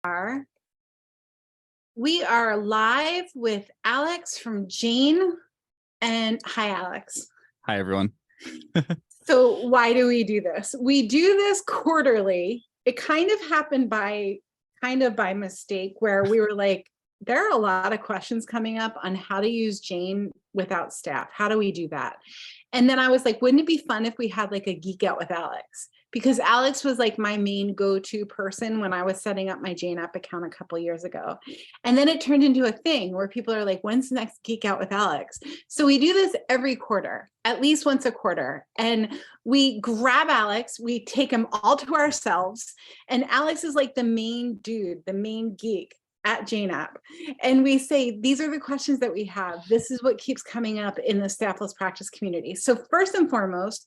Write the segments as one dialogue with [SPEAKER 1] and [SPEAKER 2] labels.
[SPEAKER 1] are. We are live with Alex from Jane. And hi, Alex.
[SPEAKER 2] Hi, everyone.
[SPEAKER 1] So why do we do this? We do this quarterly. It kind of happened by mistake, where we were like, there are a lot of questions coming up on how to use Jane without staff. How do we do that? And then I was like, wouldn't it be fun if we had like a Geek Out with Alex? Because Alex was like my main go-to person when I was setting up my Jane app account a couple years ago. And then it turned into a thing where people are like, when's the next Geek Out with Alex? So we do this every quarter, at least once a quarter. And we grab Alex, we take him all to ourselves. And Alex is like the main dude, the main geek at Jane app. And we say, these are the questions that we have. This is what keeps coming up in the Staffless Practice community. So first and foremost,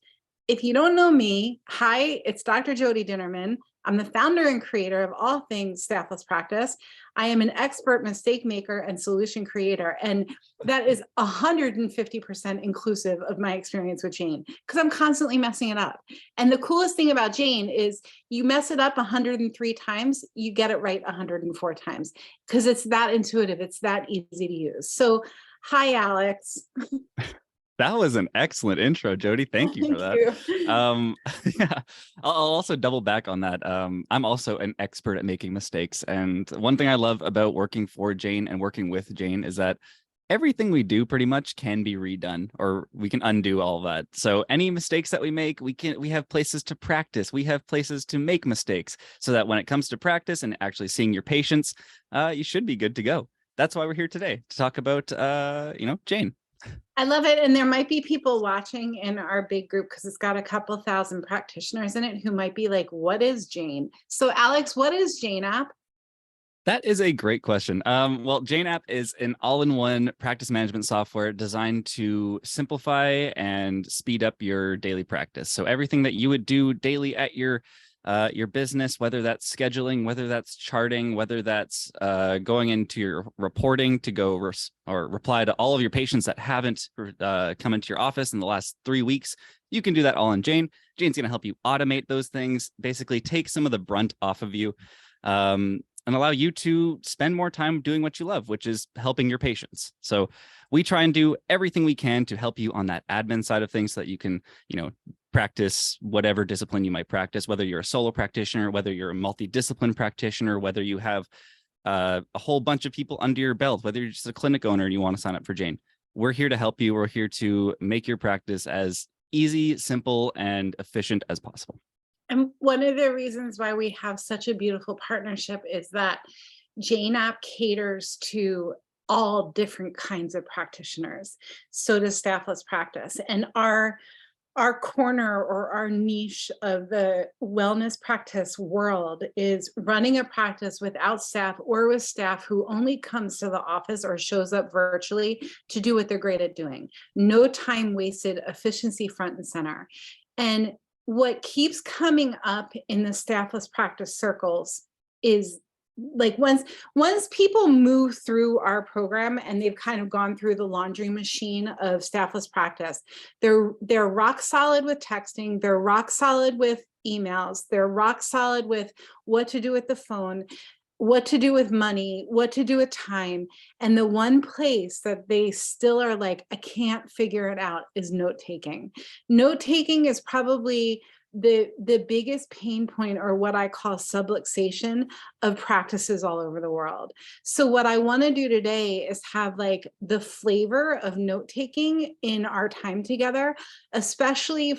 [SPEAKER 1] if you don't know me, hi, it's Dr. Jody Dinnerman. I'm the founder and creator of all things Staffless Practice. I am an expert mistake maker and solution creator. And that is 150% inclusive of my experience with Jane, because I'm constantly messing it up. And the coolest thing about Jane is you mess it up 103 times, you get it right 104 times, because it's that intuitive. It's that easy to use. So hi, Alex.
[SPEAKER 2] That was an excellent intro, Jody. Thank you for that. Yeah, I'll also double back on that. I'm also an expert at making mistakes. And one thing I love about working for Jane and working with Jane is that everything we do pretty much can be redone, or we can undo all of that. So any mistakes that we make, we have places to practice. We have places to make mistakes so that when it comes to practice and actually seeing your patients, you should be good to go. That's why we're here today, to talk about, Jane.
[SPEAKER 1] I love it. And there might be people watching in our big group, because it's got a couple thousand practitioners in it, who might be like, what is Jane? So Alex, what is Jane app?
[SPEAKER 2] That is a great question. Well, Jane app is an all-in-one practice management software designed to simplify and speed up your daily practice. So everything that you would do daily at your business, whether that's scheduling, whether that's charting, whether that's going into your reporting to go or reply to all of your patients that haven't come into your office in the last 3 weeks, you can do that all in Jane. Jane's going to help you automate those things, basically take some of the brunt off of you, and allow you to spend more time doing what you love, which is helping your patients. So we try and do everything we can to help you on that admin side of things so that you can, practice whatever discipline you might practice, whether you're a solo practitioner, whether you're a multidiscipline practitioner, whether you have a whole bunch of people under your belt, whether you're just a clinic owner and you want to sign up for Jane. We're here to help you. We're here to make your practice as easy, simple, and efficient as possible.
[SPEAKER 1] And one of the reasons why we have such a beautiful partnership is that Jane app caters to all different kinds of practitioners. So does Staffless Practice. And our corner, or our niche of the wellness practice world, is running a practice without staff, or with staff who only comes to the office or shows up virtually to do what they're great at doing. No time wasted, efficiency front and center. And what keeps coming up in the Staffless Practice circles is, like, once people move through our program and they've kind of gone through the laundry machine of Staffless Practice, they're rock solid with texting, they're rock solid with emails, they're rock solid with what to do with the phone, what to do with money, what to do with time. And the one place that they still are like, I can't figure it out, is note-taking. Note-taking is probably the biggest pain point, or what I call subluxation, of practices all over the world. So what I want to do today is have like the flavor of note-taking in our time together, especially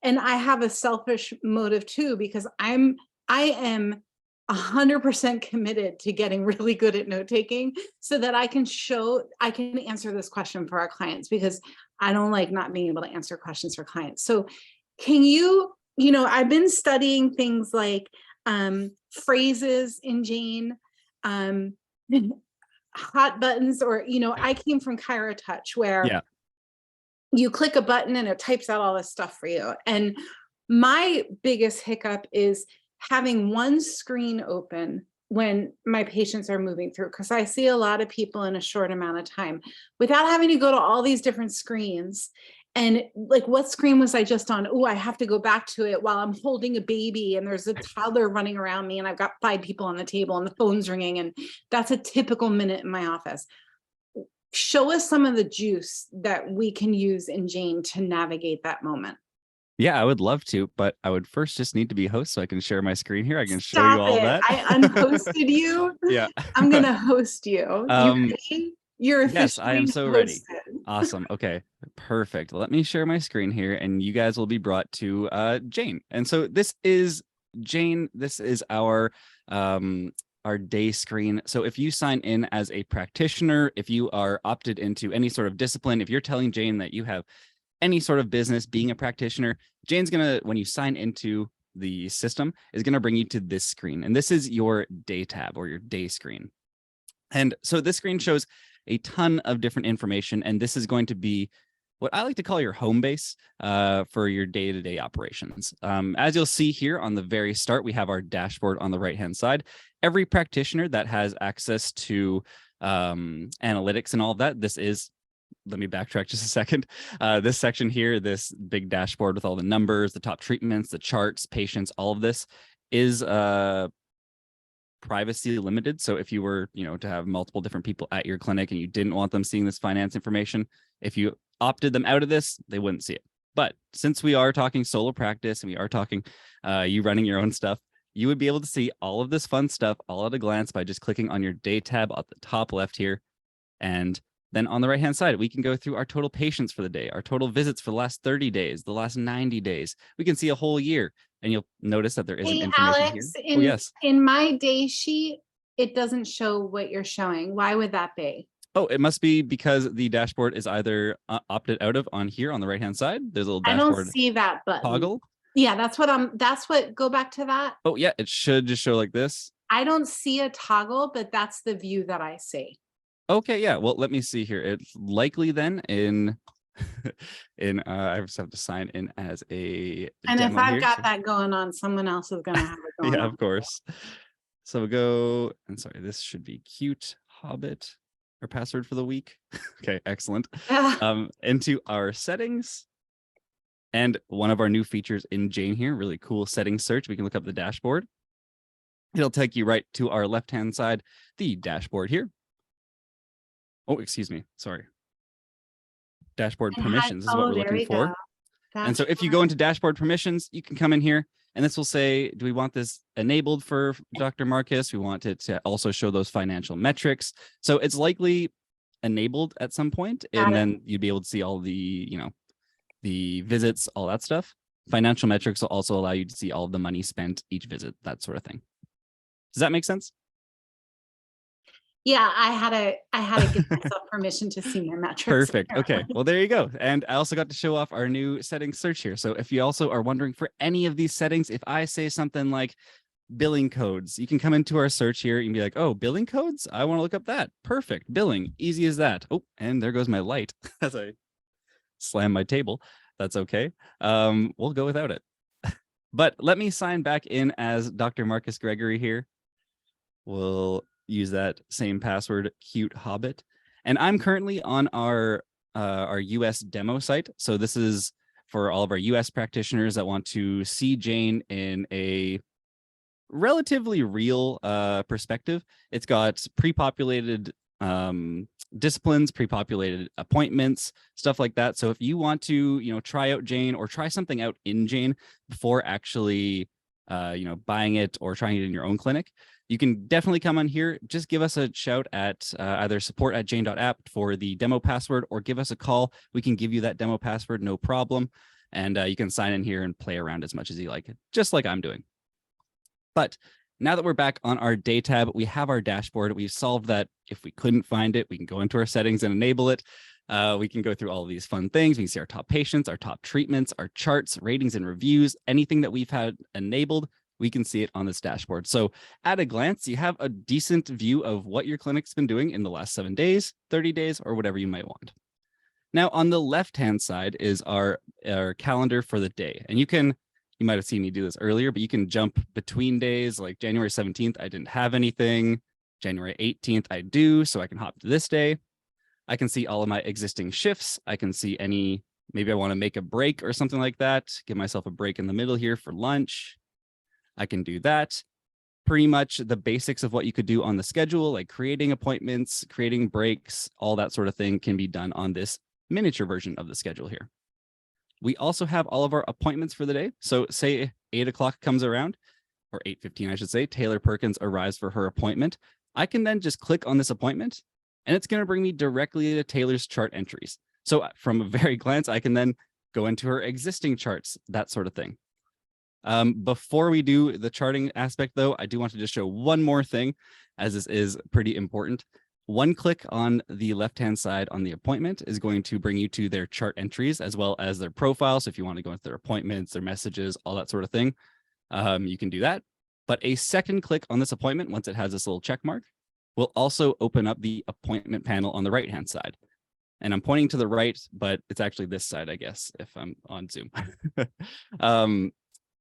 [SPEAKER 1] and I have a selfish motive too, because I am 100% committed to getting really good at note-taking, so that I can answer this question for our clients, because I don't like not being able to answer questions for clients. So can I've been studying things like phrases in Jane, hot buttons, or, I came from Kyra Touch, where you click a button and it types out all this stuff for you. And my biggest hiccup is having one screen open when my patients are moving through, because I see a lot of people in a short amount of time without having to go to all these different screens. And like, what screen was I just on? Oh, I have to go back to it while I'm holding a baby and there's a toddler running around me and I've got 5 people on the table and the phone's ringing. And that's a typical minute in my office. Show us some of the juice that we can use in Jane to navigate that moment.
[SPEAKER 2] Yeah, I would love to, but I would first just need to be host so I can share my screen here. I can show you
[SPEAKER 1] Stop
[SPEAKER 2] all
[SPEAKER 1] it.
[SPEAKER 2] that.
[SPEAKER 1] I unhosted you.
[SPEAKER 2] Yeah.
[SPEAKER 1] I'm going to host you. You ready? You're
[SPEAKER 2] Yes, I am
[SPEAKER 1] officially
[SPEAKER 2] so ready.
[SPEAKER 1] hosted.
[SPEAKER 2] Awesome. Okay, perfect. Let me share my screen here and you guys will be brought to Jane. And so this is Jane. This is our day screen. So if you sign in as a practitioner, if you are opted into any sort of discipline, if you're telling Jane that you have any sort of business being a practitioner, Jane's gonna, when you sign into the system, is gonna bring you to this screen. And this is your day tab or your day screen. And so this screen shows a ton of different information. And this is going to be what I like to call your home base for your day-to-day operations. As you'll see here on the very start, we have our dashboard on the right-hand side. Every practitioner that has access to analytics and all of that, this is, let me backtrack just a second. This section here, this big dashboard with all the numbers, the top treatments, the charts, patients, all of this is privacy limited. So if you were, to have multiple different people at your clinic and you didn't want them seeing this finance information, if you opted them out of this, they wouldn't see it. But since we are talking solo practice and we are talking you running your own stuff, you would be able to see all of this fun stuff all at a glance by just clicking on your day tab at the top left here. And then on the right-hand side, we can go through our total patients for the day, our total visits for the last 30 days, the last 90 days. We can see a whole year. And you'll notice that there isn't information
[SPEAKER 1] Alex,
[SPEAKER 2] here. Yes.
[SPEAKER 1] In my day sheet, it doesn't show what you're showing. Why would that be?
[SPEAKER 2] Oh, it must be because the dashboard is either opted out of on here on the right-hand side. There's a little dashboard.
[SPEAKER 1] I don't see that button.
[SPEAKER 2] Toggle.
[SPEAKER 1] Yeah, go back to that.
[SPEAKER 2] Oh yeah, it should just show like this.
[SPEAKER 1] I don't see a toggle, but that's the view that I see.
[SPEAKER 2] Okay, yeah. Well, let me see here. It's likely then in I just have to sign in as a
[SPEAKER 1] and if I've
[SPEAKER 2] here,
[SPEAKER 1] got that going on, someone else is gonna have it going
[SPEAKER 2] yeah,
[SPEAKER 1] on.
[SPEAKER 2] of course. So we'll go, and sorry, this should be cute Hobbit, our password for the week. Okay, excellent. Into our settings. And one of our new features in Jane here, really cool settings search. We can look up the dashboard. It'll take you right to our left-hand side, the dashboard here. Oh, excuse me. Sorry. Dashboard permissions is what we're looking for. And so if you go into dashboard permissions, you can come in here and this will say, do we want this enabled for Dr. Marcus? We want it to also show those financial metrics. So it's likely enabled at some point, and then you'd be able to see all the, the visits, all that stuff. Financial metrics will also allow you to see all of the money spent each visit, that sort of thing. Does that make sense?
[SPEAKER 1] Yeah, I had to give myself permission to see my metrics.
[SPEAKER 2] Perfect. Okay. Well, there you go. And I also got to show off our new settings search here. So if you also are wondering for any of these settings, if I say something like billing codes, you can come into our search here and be like, oh, billing codes? I want to look up that. Perfect. Billing. Easy as that. Oh, and there goes my light as I slam my table. That's okay. We'll go without it. But let me sign back in as Dr. Marcus Gregory here. We'll use that same password, cute Hobbit. And I'm currently on our US demo site. So this is for all of our US practitioners that want to see Jane in a relatively real perspective. It's got pre-populated disciplines, pre-populated appointments, stuff like that. So if you want to, try out Jane or try something out in Jane before actually, buying it or trying it in your own clinic, you can definitely come on here. Just give us a shout at either support@jane.app for the demo password, or give us a call. We can give you that demo password, no problem. And you can sign in here and play around as much as you like, just like I'm doing. But now that we're back on our day tab, we have our dashboard. We've solved that. If we couldn't find it, we can go into our settings and enable it. We can go through all of these fun things. We can see our top patients, our top treatments, our charts, ratings and reviews, anything that we've had enabled. We can see it on this dashboard. So at a glance, you have a decent view of what your clinic's been doing in the last 7 days, 30 days, or whatever you might want. Now, on the left-hand side is our calendar for the day. And you might have seen me do this earlier, but you can jump between days. Like January 17th, I didn't have anything. January 18th, I do, so I can hop to this day. I can see all of my existing shifts. I can see any Maybe I want to make a break or something like that. Give myself a break in the middle here for lunch. I can do that. Pretty much the basics of what you could do on the schedule, like creating appointments, creating breaks, all that sort of thing can be done on this miniature version of the schedule here. We also have all of our appointments for the day. So say 8 o'clock comes around, or 8:15, I should say, Taylor Perkins arrives for her appointment. I can then just click on this appointment and it's going to bring me directly to Taylor's chart entries. So from a very glance, I can then go into her existing charts, that sort of thing. Before we do the charting aspect, though, I do want to just show one more thing, as this is pretty important. One click on the left-hand side on the appointment is going to bring you to their chart entries as well as their profile. So if you want to go into their appointments, their messages, all that sort of thing, you can do that. But a second click on this appointment, once it has this little check mark, will also open up the appointment panel on the right-hand side. And I'm pointing to the right, but it's actually this side, I guess, if I'm on Zoom.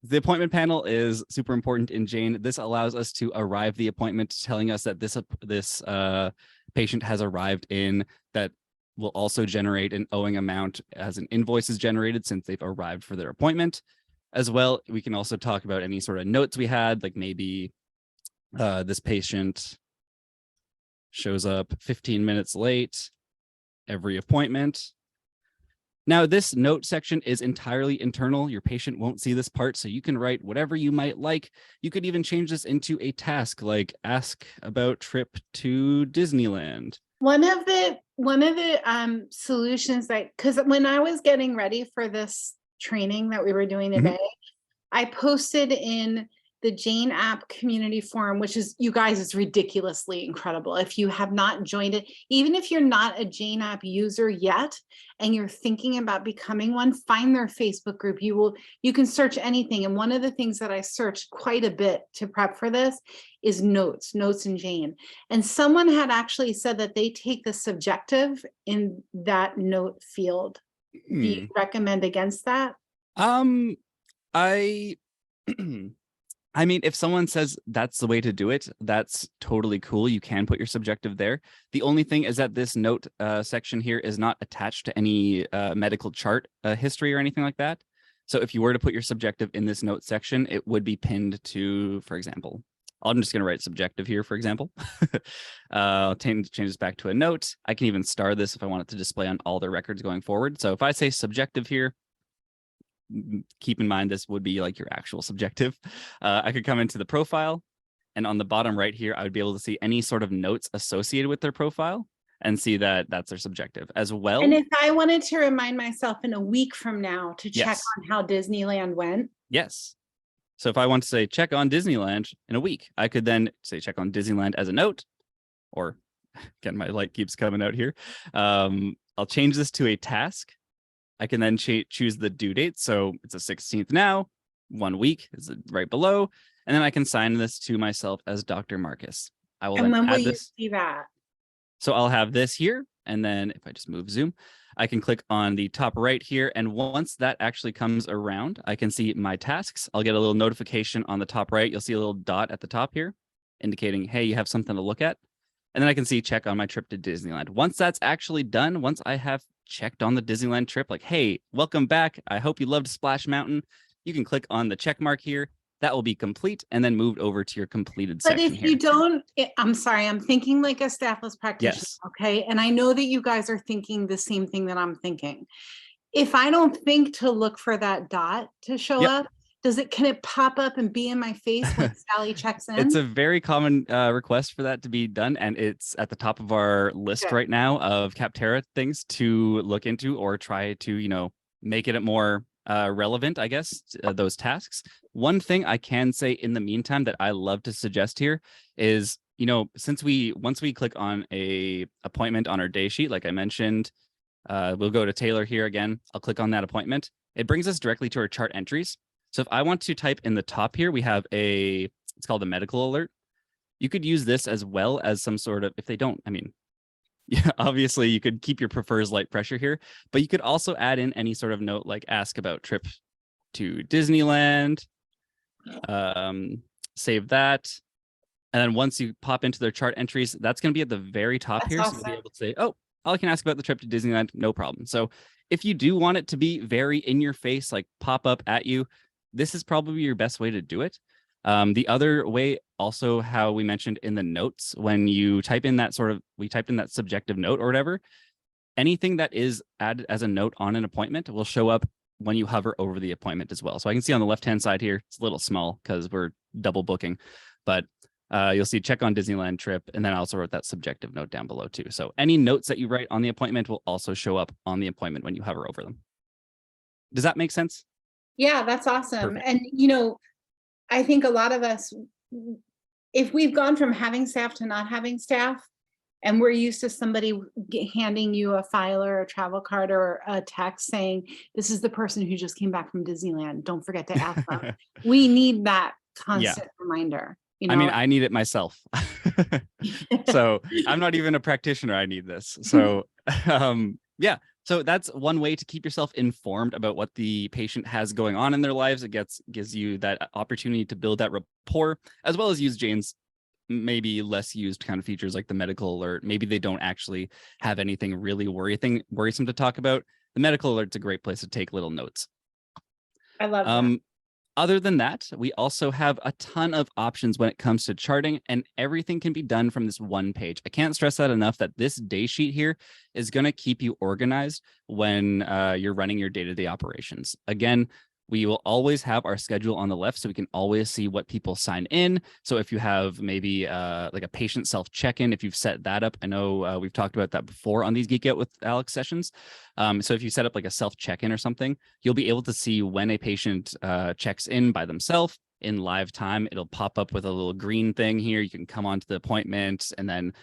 [SPEAKER 2] The appointment panel is super important in Jane. This allows us to arrive the appointment, telling us that this patient has arrived in. That will also generate an owing amount as an invoice is generated since they've arrived for their appointment. As well, we can also talk about any sort of notes we had, like maybe this patient shows up 15 minutes late every appointment. Now, this note section is entirely internal. Your patient won't see this part, so you can write whatever you might like. You could even change this into a task, like ask about trip to Disneyland.
[SPEAKER 1] One of the solutions that, because when I was getting ready for this training that we were doing today, I posted in the Jane app community forum, which is, you guys, is ridiculously incredible. If you have not joined it, even if you're not a Jane app user yet, and you're thinking about becoming one, find their Facebook group. You can search anything. And one of the things that I searched quite a bit to prep for this is notes in Jane. And someone had actually said that they take the subjective in that note field. Do you recommend against that?
[SPEAKER 2] I mean, if someone says that's the way to do it, that's totally cool. You can put your subjective there. The only thing is that this note section here is not attached to any medical chart history or anything like that. So if you were to put your subjective in this note section, it would be pinned to, for example, I'm just going to write subjective here, for example. I'll change this back to a note. I can even star this if I want it to display on all their records going forward. So if I say subjective here, keep in mind this would be like your actual subjective. I could come into the profile, and on the bottom right here, I would be able to see any sort of notes associated with their profile and see that that's their subjective as well.
[SPEAKER 1] And if I wanted to remind myself in a week from now to check
[SPEAKER 2] Yes.
[SPEAKER 1] on how Disneyland went.
[SPEAKER 2] Yes. So if I want to say check on Disneyland in a week, I could then say check on Disneyland as a note, or again, my light keeps coming out here. I'll change this to a task. I can then choose the due date. So it's the 16th now, 1 week is right below. And then I can sign this to myself as Dr. Marcus. I will
[SPEAKER 1] And
[SPEAKER 2] then
[SPEAKER 1] when will
[SPEAKER 2] add
[SPEAKER 1] you
[SPEAKER 2] this.
[SPEAKER 1] see that?
[SPEAKER 2] So I'll have this here. And then if I just move Zoom, I can click on the top right here. And once that actually comes around, I can see my tasks. I'll get a little notification on the top right. You'll see a little dot at the top here indicating, hey, you have something to look at. And then I can see check on my trip to Disneyland. Once that's actually done, once I have checked on the Disneyland trip, like, hey, welcome back. I hope you loved Splash Mountain. You can click on the check mark here. That will be complete and then moved over to your completed section here.
[SPEAKER 1] But if you don't, I'm sorry, I'm thinking like a staffless practitioner,
[SPEAKER 2] Yes.
[SPEAKER 1] okay? And I know that you guys are thinking the same thing that I'm thinking. If I don't think to look for that dot to show up, can it pop up and be in my face when Sally checks in?
[SPEAKER 2] It's a very common request for that to be done, and it's at the top of our list right now of Capterra things to look into or try to, make it more relevant, I guess, those tasks. One thing I can say in the meantime that I love to suggest here is, once we click on a appointment on our day sheet, like I mentioned, we'll go to Taylor here again. I'll click on that appointment. It brings us directly to our chart entries. So if I want to type in the top here, we have it's called a medical alert. You could use this as well as some sort of, if they don't, yeah, obviously you could keep your prefers light pressure here, but you could also add in any sort of note like ask about trip to Disneyland, save that. And then once you pop into their chart entries, that's going to be at the very top here.
[SPEAKER 1] Awesome.
[SPEAKER 2] So you'll be able to say, oh, I can ask about the trip to Disneyland, no problem. So if you do want it to be very in your face, like pop up at you, this is probably your best way to do it. The other way, also how we mentioned in the notes, when you type in that we typed in that subjective note or whatever, anything that is added as a note on an appointment will show up when you hover over the appointment as well. So I can see on the left-hand side here, it's a little small because we're double booking, but you'll see check on Disneyland trip. And then I also wrote that subjective note down below too. So any notes that you write on the appointment will also show up on the appointment when you hover over them. Does that make sense?
[SPEAKER 1] Yeah, that's awesome.
[SPEAKER 2] Perfect.
[SPEAKER 1] And, I think a lot of us, if we've gone from having staff to not having staff, and we're used to somebody handing you a file or a travel card or a text saying, this is the person who just came back from Disneyland. Don't forget to ask them. We need that constant reminder.
[SPEAKER 2] I mean, I need it myself. So I'm not even a practitioner. I need this. So yeah. So that's one way to keep yourself informed about what the patient has going on in their lives. It gives you that opportunity to build that rapport, as well as use Jane's maybe less used kind of features like the medical alert. Maybe they don't actually have anything really worrisome to talk about. The medical alert's a great place to take little notes.
[SPEAKER 1] I love that.
[SPEAKER 2] Other than that, we also have a ton of options when it comes to charting, and everything can be done from this one page. I can't stress that enough, that this day sheet here is going to keep you organized when you're running your day-to-day operations. Again, we will always have our schedule on the left, so we can always see what people sign in. So if you have maybe like a patient self check-in, if you've set that up, I know we've talked about that before on these Geek Out with Alex sessions. So if you set up like a self check-in or something, you'll be able to see when a patient checks in by themselves in live time. It'll pop up with a little green thing here. You can come onto the appointment and then,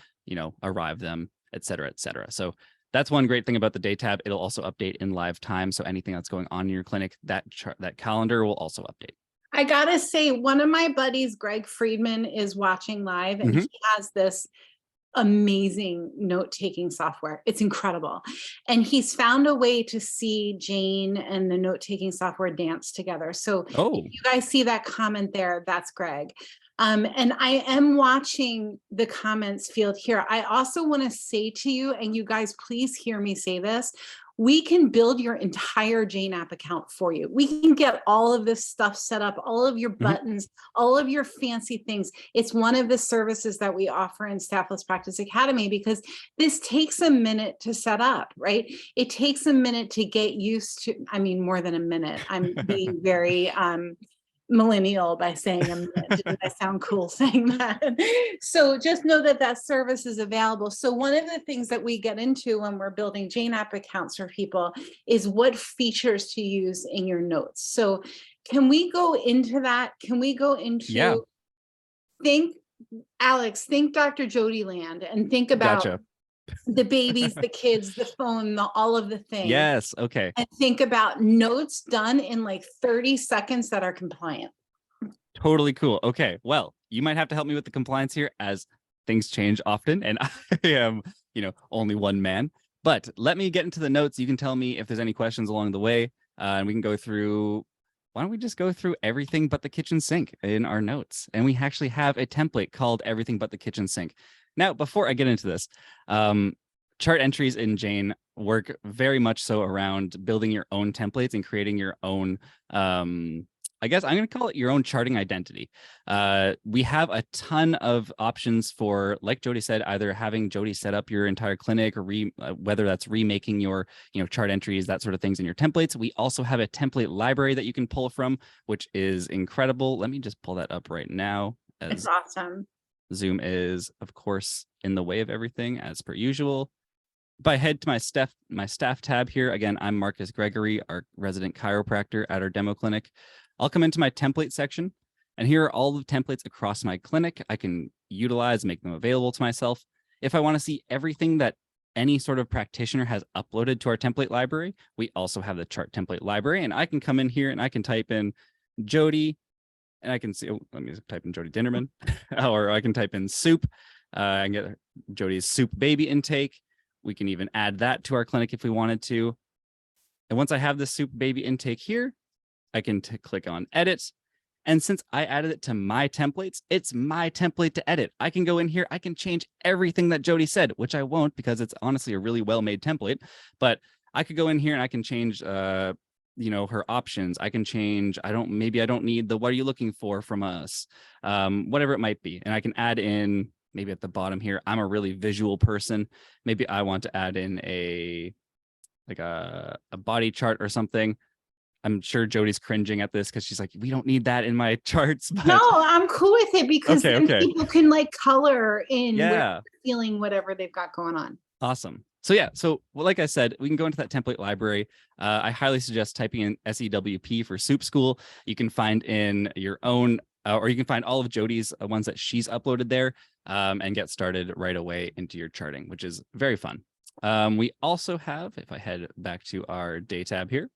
[SPEAKER 2] arrive them, et cetera, et cetera. So that's one great thing about the day tab. It'll also update in live time. So anything that's going on in your clinic, that calendar will also update.
[SPEAKER 1] I gotta say, one of my buddies, Greg Friedman, is watching live, and he has this amazing note-taking software. It's incredible. And he's found a way to see Jane and the note-taking software dance together. So if you guys see that comment there, that's Greg. And I am watching the comments field here. I also want to say to you, and you guys, please hear me say this, we can build your entire Jane app account for you. We can get all of this stuff set up, all of your buttons, all of your fancy things. It's one of the services that we offer in Staffless Practice Academy, because this takes a minute to set up, right? It takes a minute to get used to, I mean, more than a minute. I'm being very, millennial by saying a minute. Didn't I sound cool saying that? So just know that that service is available. So one of the things that we get into when we're building Jane app accounts for people is what features to use in your notes. So can we go into that? Can we go into, think Dr. Jody Land, and think about the babies, the kids, the phone, all of the things.
[SPEAKER 2] Yes. Okay.
[SPEAKER 1] And think about notes done in like 30 seconds that are compliant.
[SPEAKER 2] Totally cool. Okay. Well, you might have to help me with the compliance here, as things change often and I am, only one man. But let me get into the notes. You can tell me if there's any questions along the way, and we can go through. Why don't we just go through everything but the kitchen sink in our notes? And we actually have a template called Everything But the Kitchen Sink. Now, before I get into this, chart entries in Jane work very much so around building your own templates and creating your own, I guess I'm going to call it your own charting identity. We have a ton of options for, like Jody said, either having Jody set up your entire clinic, or whether that's remaking your chart entries, that sort of things in your templates. We also have a template library that you can pull from, which is incredible. Let me just pull that up right now.
[SPEAKER 1] It's awesome.
[SPEAKER 2] Zoom is, of course, in the way of everything, as per usual. If I head to my staff tab here, again, I'm Marcus Gregory, our resident chiropractor at our demo clinic. I'll come into my template section, and here are all the templates across my clinic. I can utilize, make them available to myself. If I want to see everything that any sort of practitioner has uploaded to our template library, we also have the chart template library, and I can come in here and I can type in Jody, and I can see, let me type in Jody Dinnerman, or I can type in soup. I can get Jody's soup baby intake. We can even add that to our clinic if we wanted to. And once I have the soup baby intake here, I can click on edit. And since I added it to my templates, it's my template to edit. I can go in here, I can change everything that Jody said, which I won't because it's honestly a really well-made template, but I could go in here and I can change, her options. I can change, maybe I don't need the, what are you looking for from us? Whatever it might be. And I can add in, maybe at the bottom here, I'm a really visual person. Maybe I want to add in a body chart or something. I'm sure Jody's cringing at this because she's like, we don't need that in my charts. But
[SPEAKER 1] No, I'm cool with it because then
[SPEAKER 2] okay.
[SPEAKER 1] people can like color in where
[SPEAKER 2] Yeah.
[SPEAKER 1] they're feeling whatever they've got going on.
[SPEAKER 2] Awesome. So yeah, like I said, we can go into that template library. I highly suggest typing in SEWP for Soup School. You can find in your own, or you can find all of Jody's ones that she's uploaded there, and get started right away into your charting, which is very fun. We also have, if I head back to our day tab here,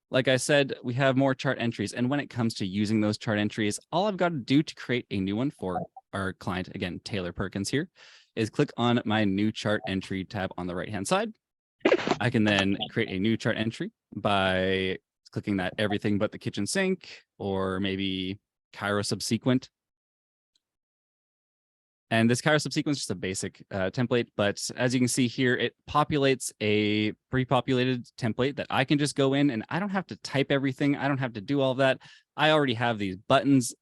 [SPEAKER 2] like I said, we have more chart entries. And when it comes to using those chart entries, all I've got to do to create a new one for our client, again, Taylor Perkins here, is click on my new chart entry tab on the right-hand side. I can then create a new chart entry by clicking that everything but the kitchen sink, or maybe Cairo subsequent. And this Cairo subsequent is just a basic template, but as you can see here, it populates a pre-populated template that I can just go in, and I don't have to type everything. I don't have to do all of that. I already have these buttons,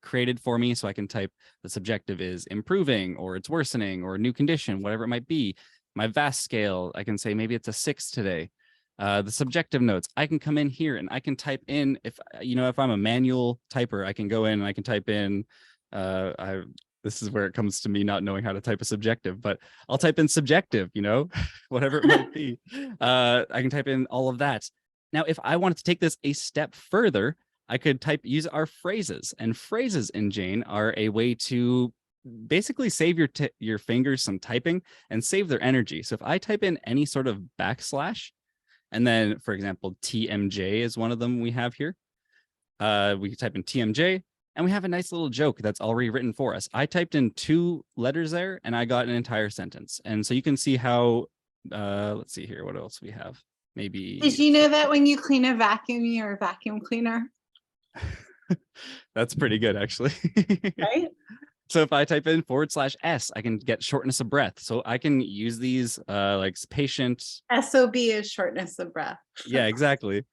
[SPEAKER 2] created for me, so I can type the subjective is improving, or it's worsening, or a new condition, whatever it might be. My VAS scale, I can say maybe it's a 6 today. The subjective notes, I can come in here and I can type in, if I'm a manual typer, I can go in and I can type in, this is where it comes to me not knowing how to type a subjective, but I'll type in subjective, whatever it might be. I can type in all of that. Now, if I wanted to take this a step further, I could use our phrases, and phrases in Jane are a way to basically save your fingers some typing and save their energy. So if I type in any sort of backslash, and then, for example, TMJ is one of them we have here. We can type in TMJ, and we have a nice little joke that's already written for us. I typed in 2 letters there, and I got an entire sentence. And so you can see how, let's see here, what else we have. Maybe.
[SPEAKER 1] Did you know that when you clean a vacuum, you're a vacuum cleaner?
[SPEAKER 2] That's pretty good, actually.
[SPEAKER 1] Right?
[SPEAKER 2] So if I type in /S, I can get shortness of breath. So I can use these like patient.
[SPEAKER 1] SOB is shortness of breath.
[SPEAKER 2] Yeah, exactly.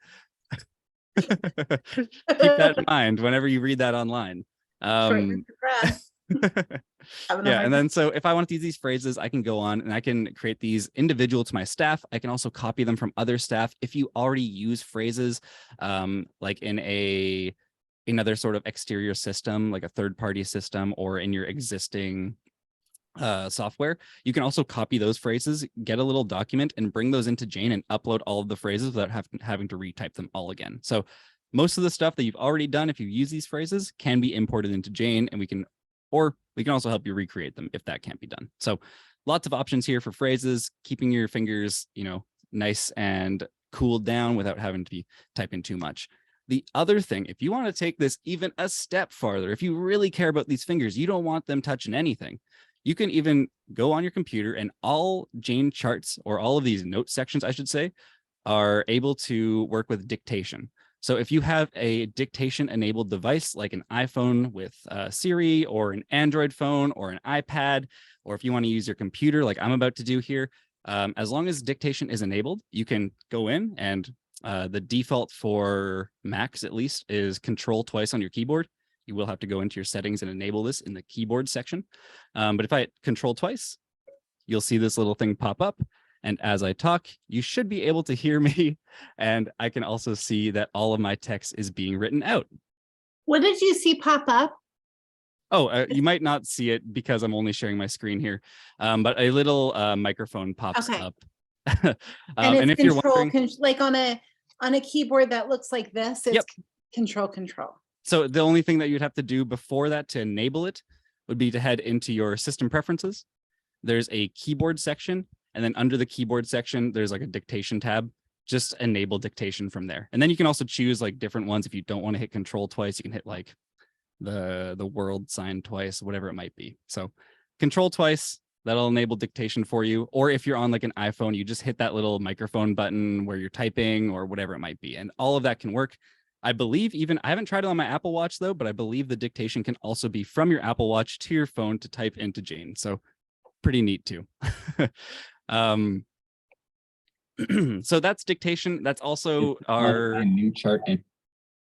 [SPEAKER 2] Keep that in mind whenever you read that online.
[SPEAKER 1] Shortness of breath.
[SPEAKER 2] Yeah, and then so if I want to use these phrases, I can go on and I can create these individual to my staff. I can also copy them from other staff. If you already use phrases, like in another sort of exterior system, like a third-party system, or in your existing software, you can also copy those phrases, get a little document, and bring those into Jane and upload all of the phrases without having to retype them all again. So most of the stuff that you've already done, if you use these phrases, can be imported into Jane, and we can also help you recreate them if that can't be done. So lots of options here for phrases, keeping your fingers, nice and cooled down without having to be typing too much. The other thing, if you want to take this even a step farther, if you really care about these fingers, you don't want them touching anything, you can even go on your computer, and all Jane charts, or all of these note sections, I should say, are able to work with dictation. So if you have a dictation enabled device like an iPhone with Siri, or an Android phone, or an iPad, or if you want to use your computer like I'm about to do here, as long as dictation is enabled, you can go in, and the default for Macs at least is Control twice on your keyboard. You will have to go into your settings and enable this in the keyboard section. But if I hit Control twice, you'll see this little thing pop up. And as I talk, you should be able to hear me. And I can also see that all of my text is being written out.
[SPEAKER 1] What did you see pop up?
[SPEAKER 2] Oh, you might not see it because I'm only sharing my screen here. But a little microphone pops up.
[SPEAKER 1] And
[SPEAKER 2] if you're wondering,
[SPEAKER 1] like on a keyboard that looks like this, it's control.
[SPEAKER 2] So the only thing that you'd have to do before that to enable it would be to head into your system preferences. There's a keyboard section, and then under the keyboard section, there's like a dictation tab. Just enable dictation from there. And then you can also choose like different ones. If you don't want to hit Control twice, you can hit like the world sign twice, whatever it might be. So Control twice, that'll enable dictation for you. Or if you're on like an iPhone, you just hit that little microphone button where you're typing, or whatever it might be. And all of that can work. I believe I haven't tried it on my Apple Watch though, but I believe the dictation can also be from your Apple Watch to your phone to type into Jane. So pretty neat too. So that's dictation. That's also our
[SPEAKER 3] new chart.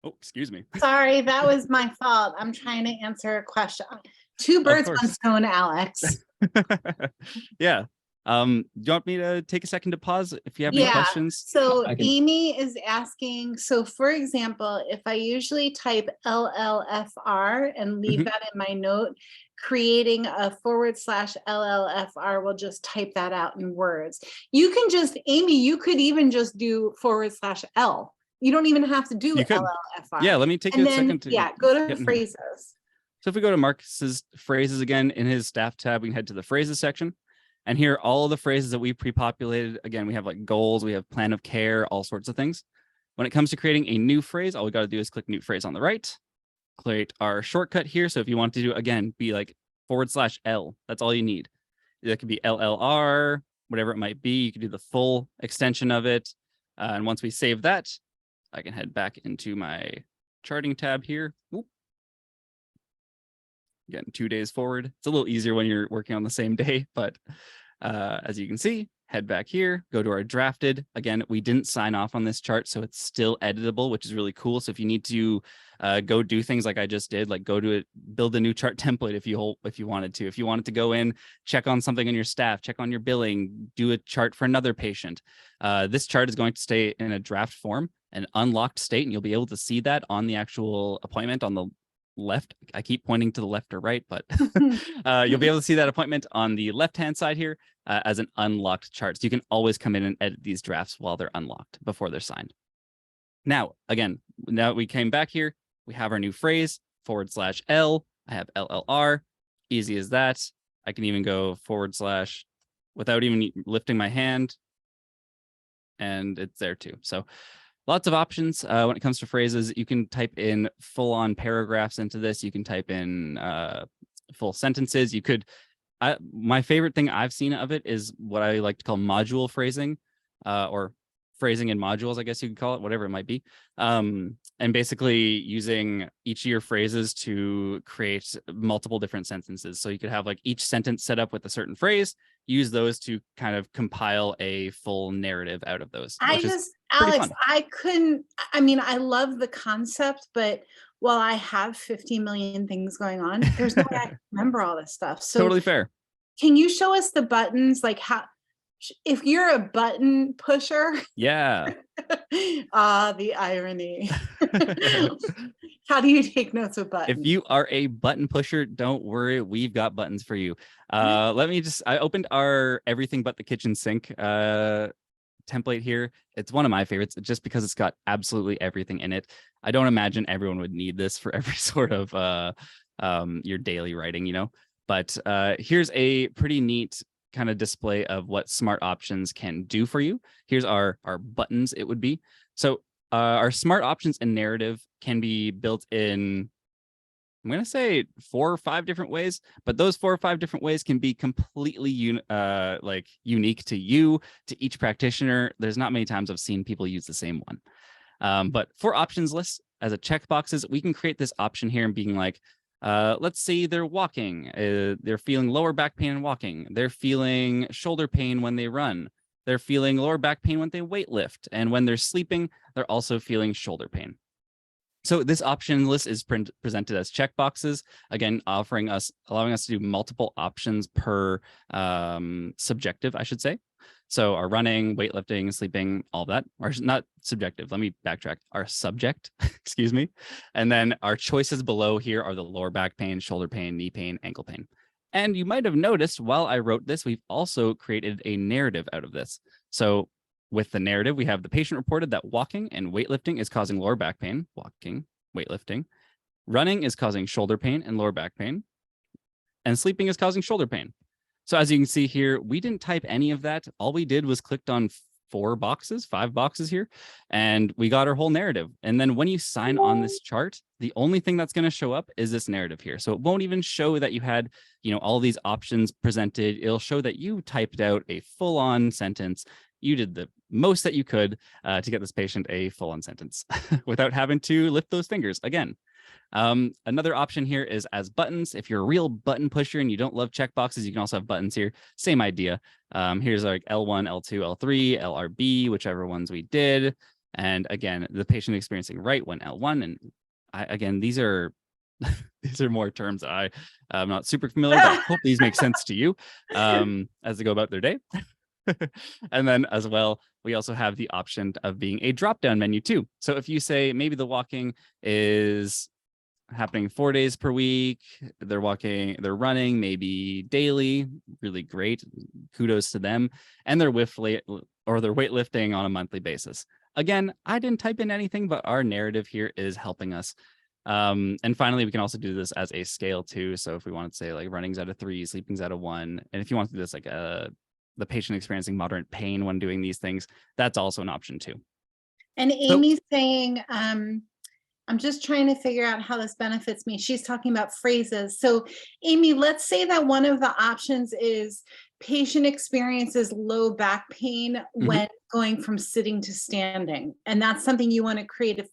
[SPEAKER 2] oh, excuse me.
[SPEAKER 1] Sorry, that was my fault. I'm trying to answer a question. Two
[SPEAKER 2] Of
[SPEAKER 1] birds,
[SPEAKER 2] course.
[SPEAKER 1] one stone, Alex.
[SPEAKER 2] Yeah. Do you want me to take a second to pause if you have any
[SPEAKER 1] Yeah.
[SPEAKER 2] questions?
[SPEAKER 1] So
[SPEAKER 3] I can-
[SPEAKER 1] Amy is asking, so for example, if I usually type LLFR and leave
[SPEAKER 2] Mhm.
[SPEAKER 1] that in my note, creating a /LLFR will just type that out in words. You can just, Amy, you could even just do /L. You don't even have to do
[SPEAKER 2] You could.
[SPEAKER 1] LLFR.
[SPEAKER 2] Yeah, let me take
[SPEAKER 1] And
[SPEAKER 2] a
[SPEAKER 1] then,
[SPEAKER 2] second to
[SPEAKER 1] yeah, go to
[SPEAKER 2] get in here.
[SPEAKER 1] phrases.
[SPEAKER 2] So if we go to Marcus's phrases again in his staff tab, we can head to the phrases section. And here are all of the phrases that we pre-populated. Again, we have like goals, we have plan of care, all sorts of things. When it comes to creating a new phrase, all we got to do is click new phrase on the right, create our shortcut here. So if you want to do, again, be like /L, that's all you need. That could be LLR, whatever it might be. You can do the full extension of it. And once we save that, I can head back into my charting tab here. Oop. Getting 2 days forward. It's a little easier when you're working on the same day, but as you can see, head back here, go to our drafted. Again, we didn't sign off on this chart, so it's still editable, which is really cool. So if you need to go do things like I just did, like go to it, build a new chart template if you wanted to. If you wanted to go in, check on something in your staff, check on your billing, do a chart for another patient. This chart is going to stay in a draft form, an unlocked state, and you'll be able to see that on the actual appointment on the left. I keep pointing to the left or right, but you'll be able to see that appointment on the left-hand side here as an unlocked chart. So you can always come in and edit these drafts while they're unlocked before they're signed. Now, again, now we came back here, we have our new phrase, /L. I have LLR, easy as that. I can even go / without even lifting my hand, and it's there too. So lots of options when it comes to phrases. You can type in full-on paragraphs into this. You can type in full sentences. You could, my favorite thing I've seen of it is what I like to call module phrasing, or phrasing in modules, I guess you could call it, whatever it might be. And basically using each of your phrases to create multiple different sentences. So you could have like each sentence set up with a certain phrase, use those to kind of compile a full narrative out of those.
[SPEAKER 1] Alex,
[SPEAKER 2] fun.
[SPEAKER 1] I mean, I love the concept, but while I have 50 million things going on, there's no way I can remember all this stuff. So
[SPEAKER 2] Totally fair.
[SPEAKER 1] Can you show us the buttons? Like how, if you're a button pusher,
[SPEAKER 2] Yeah.
[SPEAKER 1] the irony. How do you take notes with buttons?
[SPEAKER 2] If you are a button pusher, don't worry, we've got buttons for you. Let me just, I opened our everything but the kitchen sink template here. It's one of my favorites just because it's got absolutely everything in it. I don't imagine everyone would need this for every sort of your daily writing, you know, but here's a pretty neat kind of display of what smart options can do for you. Here's our buttons it would be. So our smart options and narrative can be built in, I'm going to say 4 or 5 different ways, but those 4 or 5 different ways can be completely unique to you, to each practitioner. There's not many times I've seen people use the same one. But for options lists as a checkboxes, we can create this option here and being like, let's say they're walking, they're feeling lower back pain and walking. They're feeling shoulder pain when they run. They're feeling lower back pain when they weight lift. And when they're sleeping, they're also feeling shoulder pain. So this option list is presented as checkboxes, again, allowing us to do multiple options per subjective, I should say. So our running, weightlifting, sleeping, all that are not subjective. Let me backtrack. Our subject, excuse me. And then our choices below here are the lower back pain, shoulder pain, knee pain, ankle pain. And you might have noticed while I wrote this, we've also created a narrative out of this. So with the narrative, we have the patient reported that walking and weightlifting is causing lower back pain, walking, weightlifting. Running is causing shoulder pain and lower back pain. And sleeping is causing shoulder pain. So as you can see here, we didn't type any of that. All we did was clicked on 5 boxes here, and we got our whole narrative. And then when you sign on this chart, the only thing that's going to show up is this narrative here. So it won't even show that you had, you know, all these options presented. It'll show that you typed out a full-on sentence. You did the most that you could to get this patient a full-on sentence without having to lift those fingers again. Another option here is as buttons. If you're a real button pusher and you don't love checkboxes, you can also have buttons here. Same idea. Here's like L1, L2, L3, LRB, whichever ones we did. And again, the patient experiencing right when L1. And again, these are these are more terms that I'm not super familiar, but I hope these make sense to you as they go about their day. And then as well, we also have the option of being a drop-down menu too. So if you say maybe the walking is happening 4 days per week, they're running maybe daily, really great, kudos to them, and they're weightlifting on a monthly basis. Again, I didn't type in anything, but our narrative here is helping us. And finally, we can also do this as a scale too. So if we want to say like running's out of 3, sleeping's out of 1, and if you want to do this like the patient experiencing moderate pain when doing these things, that's also an option too.
[SPEAKER 1] And Amy's saying, I'm just trying to figure out how this benefits me. She's talking about phrases. So Amy, let's say that one of the options is patient experiences low back pain when going from sitting to standing. And that's something you want to create a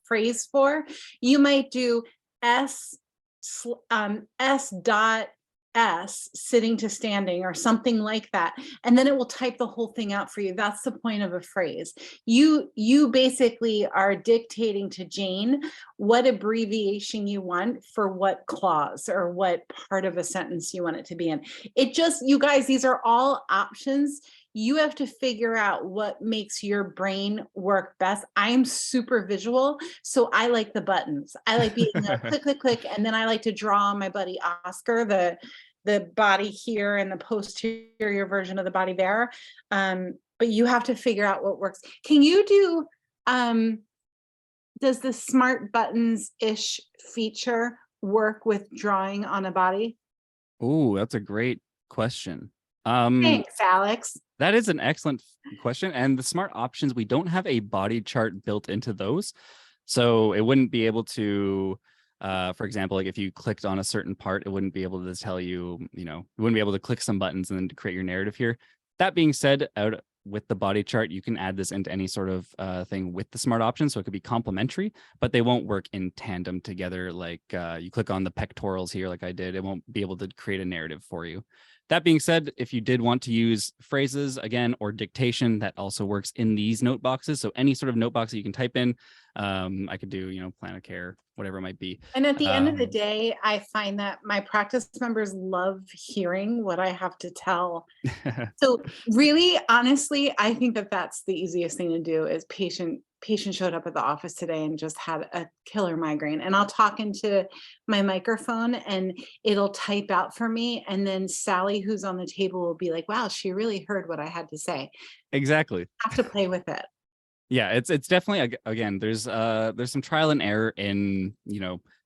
[SPEAKER 1] phrase for. You might do S dot S sitting to standing or something like that, and then it will type the whole thing out for you. That's the point of a phrase. You basically are dictating to Jane what abbreviation you want for what clause or what part of a sentence you want it to be in. You guys, these are all options. You have to figure out what makes your brain work best. I'm super visual, so I like the buttons. I like being click, click, click, and then I like to draw on my buddy Oscar, the body here and the posterior version of the body there. But you have to figure out what works. Can you do, does the smart buttons-ish feature work with drawing on a body?
[SPEAKER 2] Oh, that's a great question.
[SPEAKER 1] Thanks, Alex.
[SPEAKER 2] That is an excellent question. And the smart options, we don't have a body chart built into those. So it wouldn't be able to, for example, like if you clicked on a certain part, it wouldn't be able to tell you, you wouldn't be able to click some buttons and then to create your narrative here. That being said, out with the body chart, you can add this into any sort of thing with the smart options. So it could be complementary, but they won't work in tandem together. Like you click on the pectorals here, like I did, it won't be able to create a narrative for you. That being said, if you did want to use phrases again or dictation, that also works in these note boxes. So any sort of note box that you can type in, I could do, plan of care, whatever it might be.
[SPEAKER 1] And at the end of the day, I find that my practice members love hearing what I have to tell. So really, honestly, I think that that's the easiest thing to do is patient showed up at the office today and just had a killer migraine, and I'll talk into my microphone and it'll type out for me. And then Sally, who's on the table, will be like, wow, she really heard what I had to say.
[SPEAKER 2] Exactly.
[SPEAKER 1] I have to play with it.
[SPEAKER 2] Yeah, it's definitely, again, there's some trial and error in,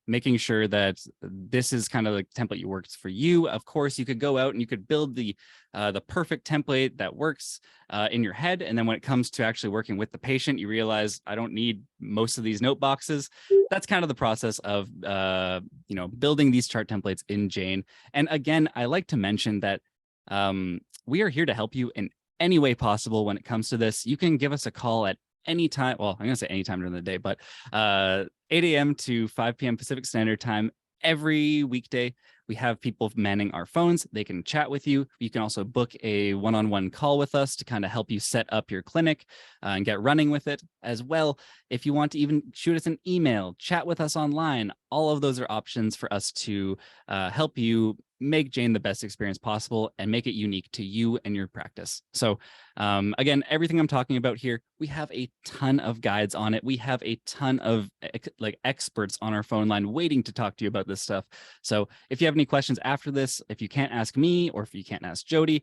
[SPEAKER 2] making sure that this is kind of like template that works for you. Of course, you could go out and you could build the perfect template that works in your head. And then when it comes to actually working with the patient, you realize I don't need most of these note boxes. That's kind of the process of, building these chart templates in Jane. And again, I like to mention that we are here to help you in any way possible when it comes to this. You can give us a call at any time. Well, I'm going to say any time during the day, but 8 a.m. to 5 p.m. Pacific Standard Time every weekday. We have people manning our phones. They can chat with you. You can also book a one-on-one call with us to kind of help you set up your clinic and get running with it as well. If you want to even shoot us an email, chat with us online, all of those are options for us to help you make Jane the best experience possible and make it unique to you and your practice. So again, everything I'm talking about here, we have a ton of guides on it. We have a ton of experts on our phone line waiting to talk to you about this stuff. So if you have any questions after this, if you can't ask me or if you can't ask Jody,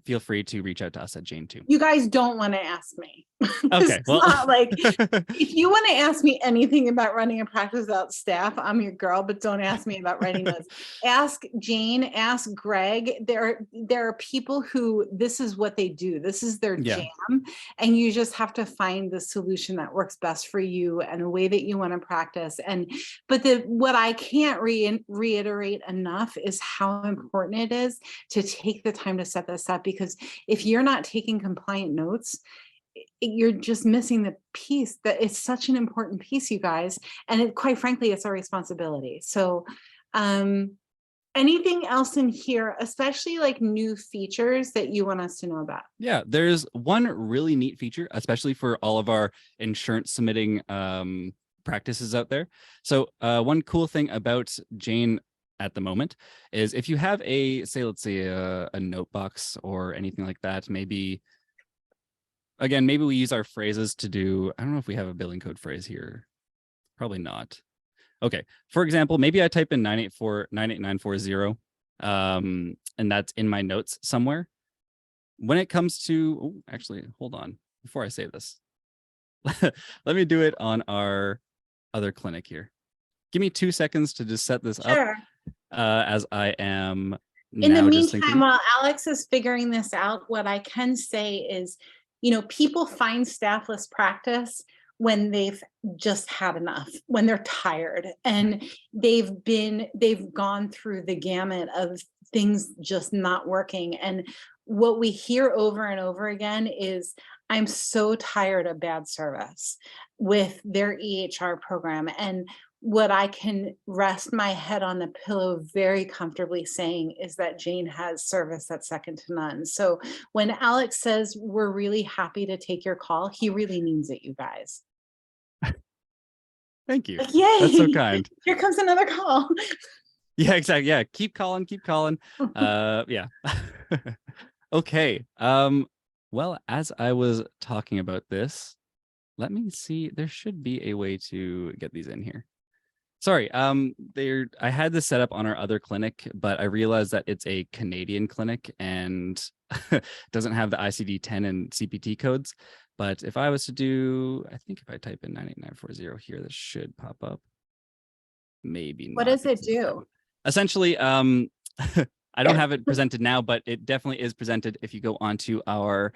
[SPEAKER 2] feel free to reach out to us at Jane too.
[SPEAKER 1] You guys don't want to ask me.
[SPEAKER 2] Okay, well,
[SPEAKER 1] not like if you want to ask me anything about running a practice without staff, I'm your girl, but don't ask me about writing those. Ask Jane, ask Greg. There are people who this is what they do. This is their jam, and you just have to find the solution that works best for you and the way that you want to practice. But what I can't reiterate enough is how important it is to take the time to set this up, because if you're not taking compliant notes, you're just missing the piece that it's such an important piece, you guys. And quite frankly, it's our responsibility. So, anything else in here, especially like new features that you want us to know about?
[SPEAKER 2] Yeah, there's one really neat feature, especially for all of our insurance submitting practices out there. So one cool thing about Jane at the moment is if you have let's say a note box or anything like that, maybe we use our phrases to do, I don't know if we have a billing code phrase here. Probably not. Okay, for example, maybe I type in 98940, and that's in my notes somewhere. When it comes to, actually, hold on, before I say this, let me do it on our other clinic here. Give me 2 seconds to just set this up as I am
[SPEAKER 1] in the
[SPEAKER 2] now just
[SPEAKER 1] meantime,
[SPEAKER 2] thinking.
[SPEAKER 1] while Alex is figuring this out, what I can say is, people find staffless practice when they've just had enough, when they're tired and they've gone through the gamut of things just not working. And what we hear over and over again is, I'm so tired of bad service with their EHR program. And what I can rest my head on the pillow very comfortably saying is that Jane has service that's second to none. So when Alex says we're really happy to take your call, he really means it, you guys.
[SPEAKER 2] Thank you.
[SPEAKER 1] Like, yay!
[SPEAKER 2] That's so kind.
[SPEAKER 1] Here comes another call.
[SPEAKER 2] Yeah, exactly. Yeah, keep calling. Yeah. Okay. Well, as I was talking about this, let me see. There should be a way to get these in here. Sorry, I had this set up on our other clinic, but I realized that it's a Canadian clinic and doesn't have the ICD-10 and CPT codes. But if I was to do, I think if I type in 98940 here, this should pop up. Maybe not.
[SPEAKER 1] What does it do?
[SPEAKER 2] Essentially, I don't have it presented now, but it definitely is presented if you go onto our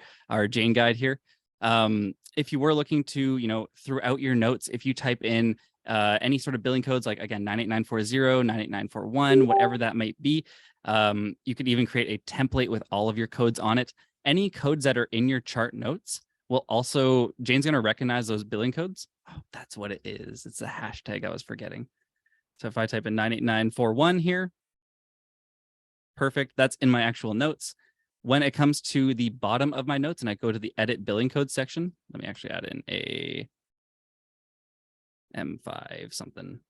[SPEAKER 2] Jane guide here. If you were looking to, throughout your notes, if you type in any sort of billing codes, like again, 98940, 98941, whatever that might be, you could even create a template with all of your codes on it. Any codes that are in your chart notes will also, Jane's going to recognize those billing codes. Oh, that's what it is. It's the hashtag I was forgetting. So if I type in 98941 here, perfect. That's in my actual notes. When it comes to the bottom of my notes and I go to the edit billing code section, let me actually add in a M5 something.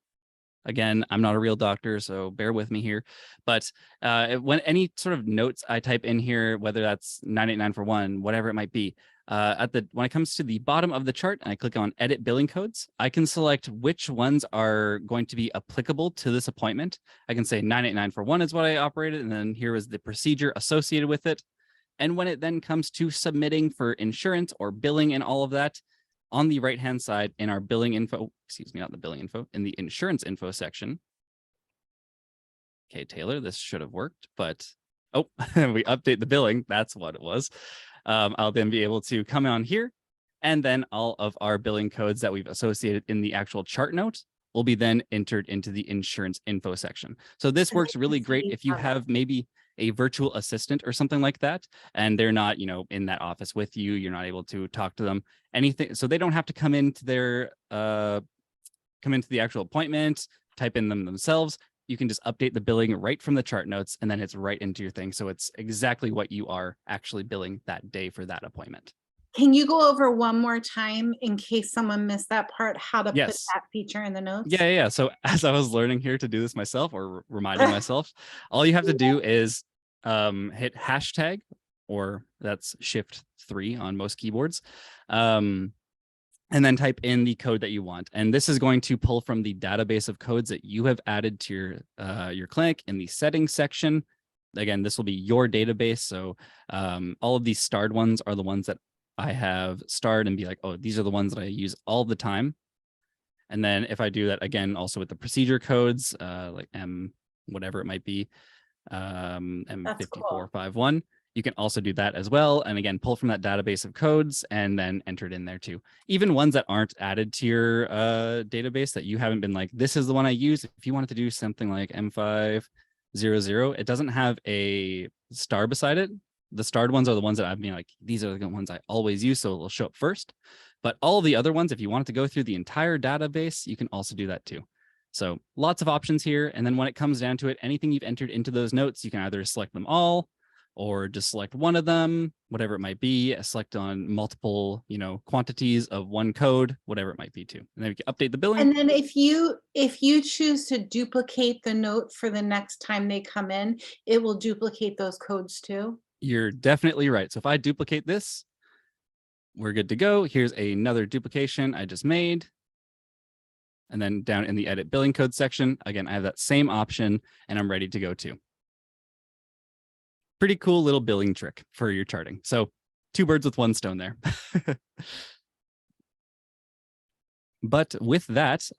[SPEAKER 2] Again, I'm not a real doctor, so bear with me here. But when any sort of notes I type in here, whether that's 98941, whatever it might be, when it comes to the bottom of the chart and I click on edit billing codes, I can select which ones are going to be applicable to this appointment. I can say 98941 is what I operated, and then here is the procedure associated with it. And when it then comes to submitting for insurance or billing and all of that, on the right-hand side in our billing info, excuse me, not the billing info, in the insurance info section. Okay, Taylor, this should have worked, but oh, we update the billing. That's what it was. I'll then be able to come on here, and then all of our billing codes that we've associated in the actual chart note will be then entered into the insurance info section. So this works really great if you have maybe a virtual assistant or something like that, and they're not, in that office with you, you're not able to talk to them, anything. So they don't have to come into the actual appointment, type in them themselves. You can just update the billing right from the chart notes, and then it's right into your thing. So it's exactly what you are actually billing that day for that appointment.
[SPEAKER 1] Can you go over one more time in case someone missed that part, how to put
[SPEAKER 2] Yes.
[SPEAKER 1] that feature in the notes?
[SPEAKER 2] Yeah. So as I was learning here to do this myself, or reminding myself, all you have to do is hit hashtag, or that's Shift-3 on most keyboards, and then type in the code that you want. And this is going to pull from the database of codes that you have added to your clinic in the settings section. Again, this will be your database. So all of these starred ones are the ones that I have starred and be like, oh, these are the ones that I use all the time. And then if I do that again, also with the procedure codes, like M, whatever it might be, M5451, you can also do that as well. And again, pull from that database of codes and then enter it in there too. Even ones that aren't added to your database that you haven't been like, this is the one I use. If you wanted to do something like M500, it doesn't have a star beside it. The starred ones are the ones that I've been like, these are the ones I always use, so it'll show up first. But all the other ones, if you wanted to go through the entire database, you can also do that too. So lots of options here. And then when it comes down to it, anything you've entered into those notes, you can either select them all or just select one of them, whatever it might be, select on multiple, quantities of one code, whatever it might be too. And then we can update the billing.
[SPEAKER 1] And then if you choose to duplicate the note for the next time they come in, it will duplicate those codes too.
[SPEAKER 2] You're definitely right. So if I duplicate this, we're good to go. Here's another duplication I just made. And then down in the edit billing code section, again, I have that same option and I'm ready to go too. Pretty cool little billing trick for your charting. So 2 birds with 1 stone there. But with that,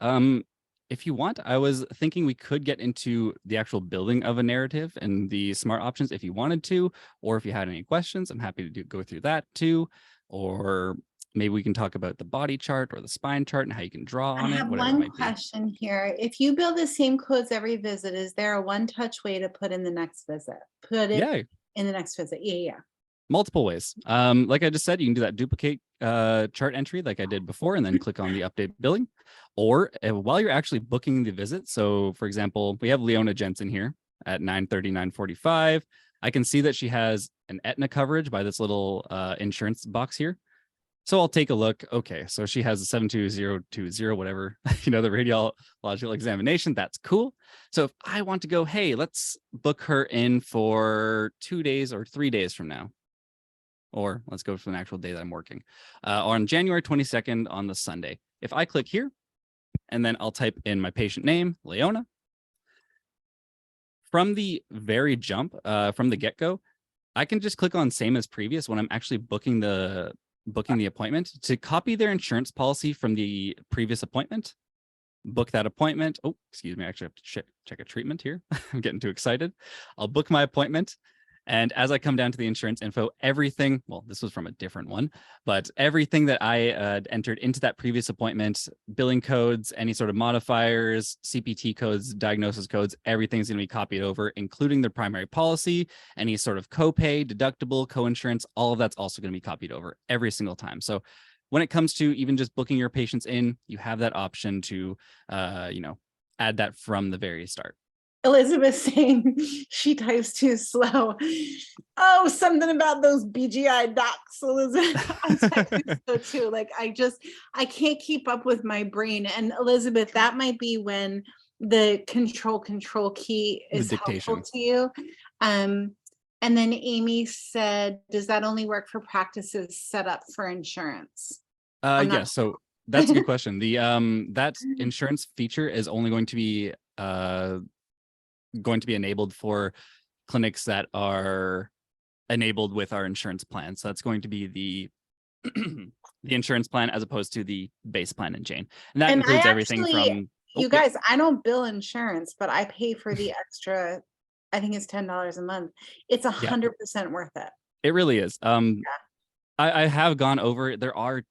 [SPEAKER 2] if you want, I was thinking we could get into the actual building of a narrative and the smart options if you wanted to, or if you had any questions, I'm happy to go through that too. Or maybe we can talk about the body chart or the spine chart and how you can draw on
[SPEAKER 1] I
[SPEAKER 2] it.
[SPEAKER 1] have
[SPEAKER 2] Whatever it
[SPEAKER 1] one
[SPEAKER 2] might be.
[SPEAKER 1] question here. If you build the same codes every visit, is there a one-touch way to put in the next visit?
[SPEAKER 2] Yeah,
[SPEAKER 1] In the next visit. Yeah.
[SPEAKER 2] multiple ways. Like I just said, you can do that duplicate chart entry like I did before, and then click on the update billing. Or while you're actually booking the visit, so for example, we have Leona Jensen here at 9:30, 9:45. I can see that she has an Aetna coverage by this little insurance box here. So I'll take a look. Okay, so she has a 72020, whatever, the radiological examination. That's cool. So if I want to go, hey, let's book her in for 2 days or 3 days from now. Or let's go for an actual day that I'm working. On January 22nd on the Sunday. If I click here, and then I'll type in my patient name, Leona. From the very jump, from the get-go, I can just click on same as previous when I'm actually booking the appointment to copy their insurance policy from the previous appointment, book that appointment. Oh, excuse me. I actually have to check a treatment here. I'm getting too excited. I'll book my appointment. And as I come down to the insurance info, everything, well, this was from a different one, but everything that I entered into that previous appointment, billing codes, any sort of modifiers, CPT codes, diagnosis codes, everything's going to be copied over, including their primary policy, any sort of copay, deductible, coinsurance, all of that's also going to be copied over every single time. So when it comes to even just booking your patients in, you have that option to, add that from the very start.
[SPEAKER 1] Elizabeth saying she types too slow. Oh, something about those BGI docs, Elizabeth. I'm typing so too. Like I can't keep up with my brain. And Elizabeth, that might be when the control key is helpful to you. And then Amy said, does that only work for practices set up for insurance?
[SPEAKER 2] Yeah, so that's a good question. The that insurance feature is only going to be enabled for clinics that are enabled with our insurance plan. So that's going to be the the insurance plan as opposed to the base plan in Jane. And that includes everything from
[SPEAKER 1] you guys, I don't bill insurance, but I pay for the extra, I think it's $10 a month. It's 100% worth it.
[SPEAKER 2] It really is. I have gone over it. There are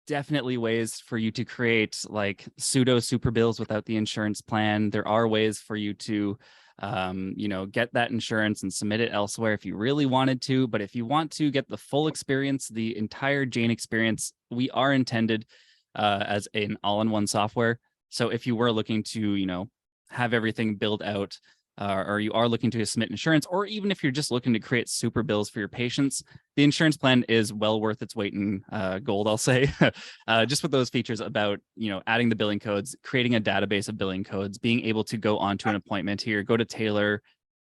[SPEAKER 2] definitely ways for you to create like pseudo super bills without the insurance plan. There are ways for you to get that insurance and submit it elsewhere if you really wanted to. But if you want to get the full experience, the entire Jane experience, we are intended as an all-in-one software. So if you were looking to, have everything built out, or you are looking to submit insurance, or even if you're just looking to create super bills for your patients, the insurance plan is well worth its weight in gold, I'll say. Just with those features about, adding the billing codes, creating a database of billing codes, being able to go onto an appointment here, go to Taylor,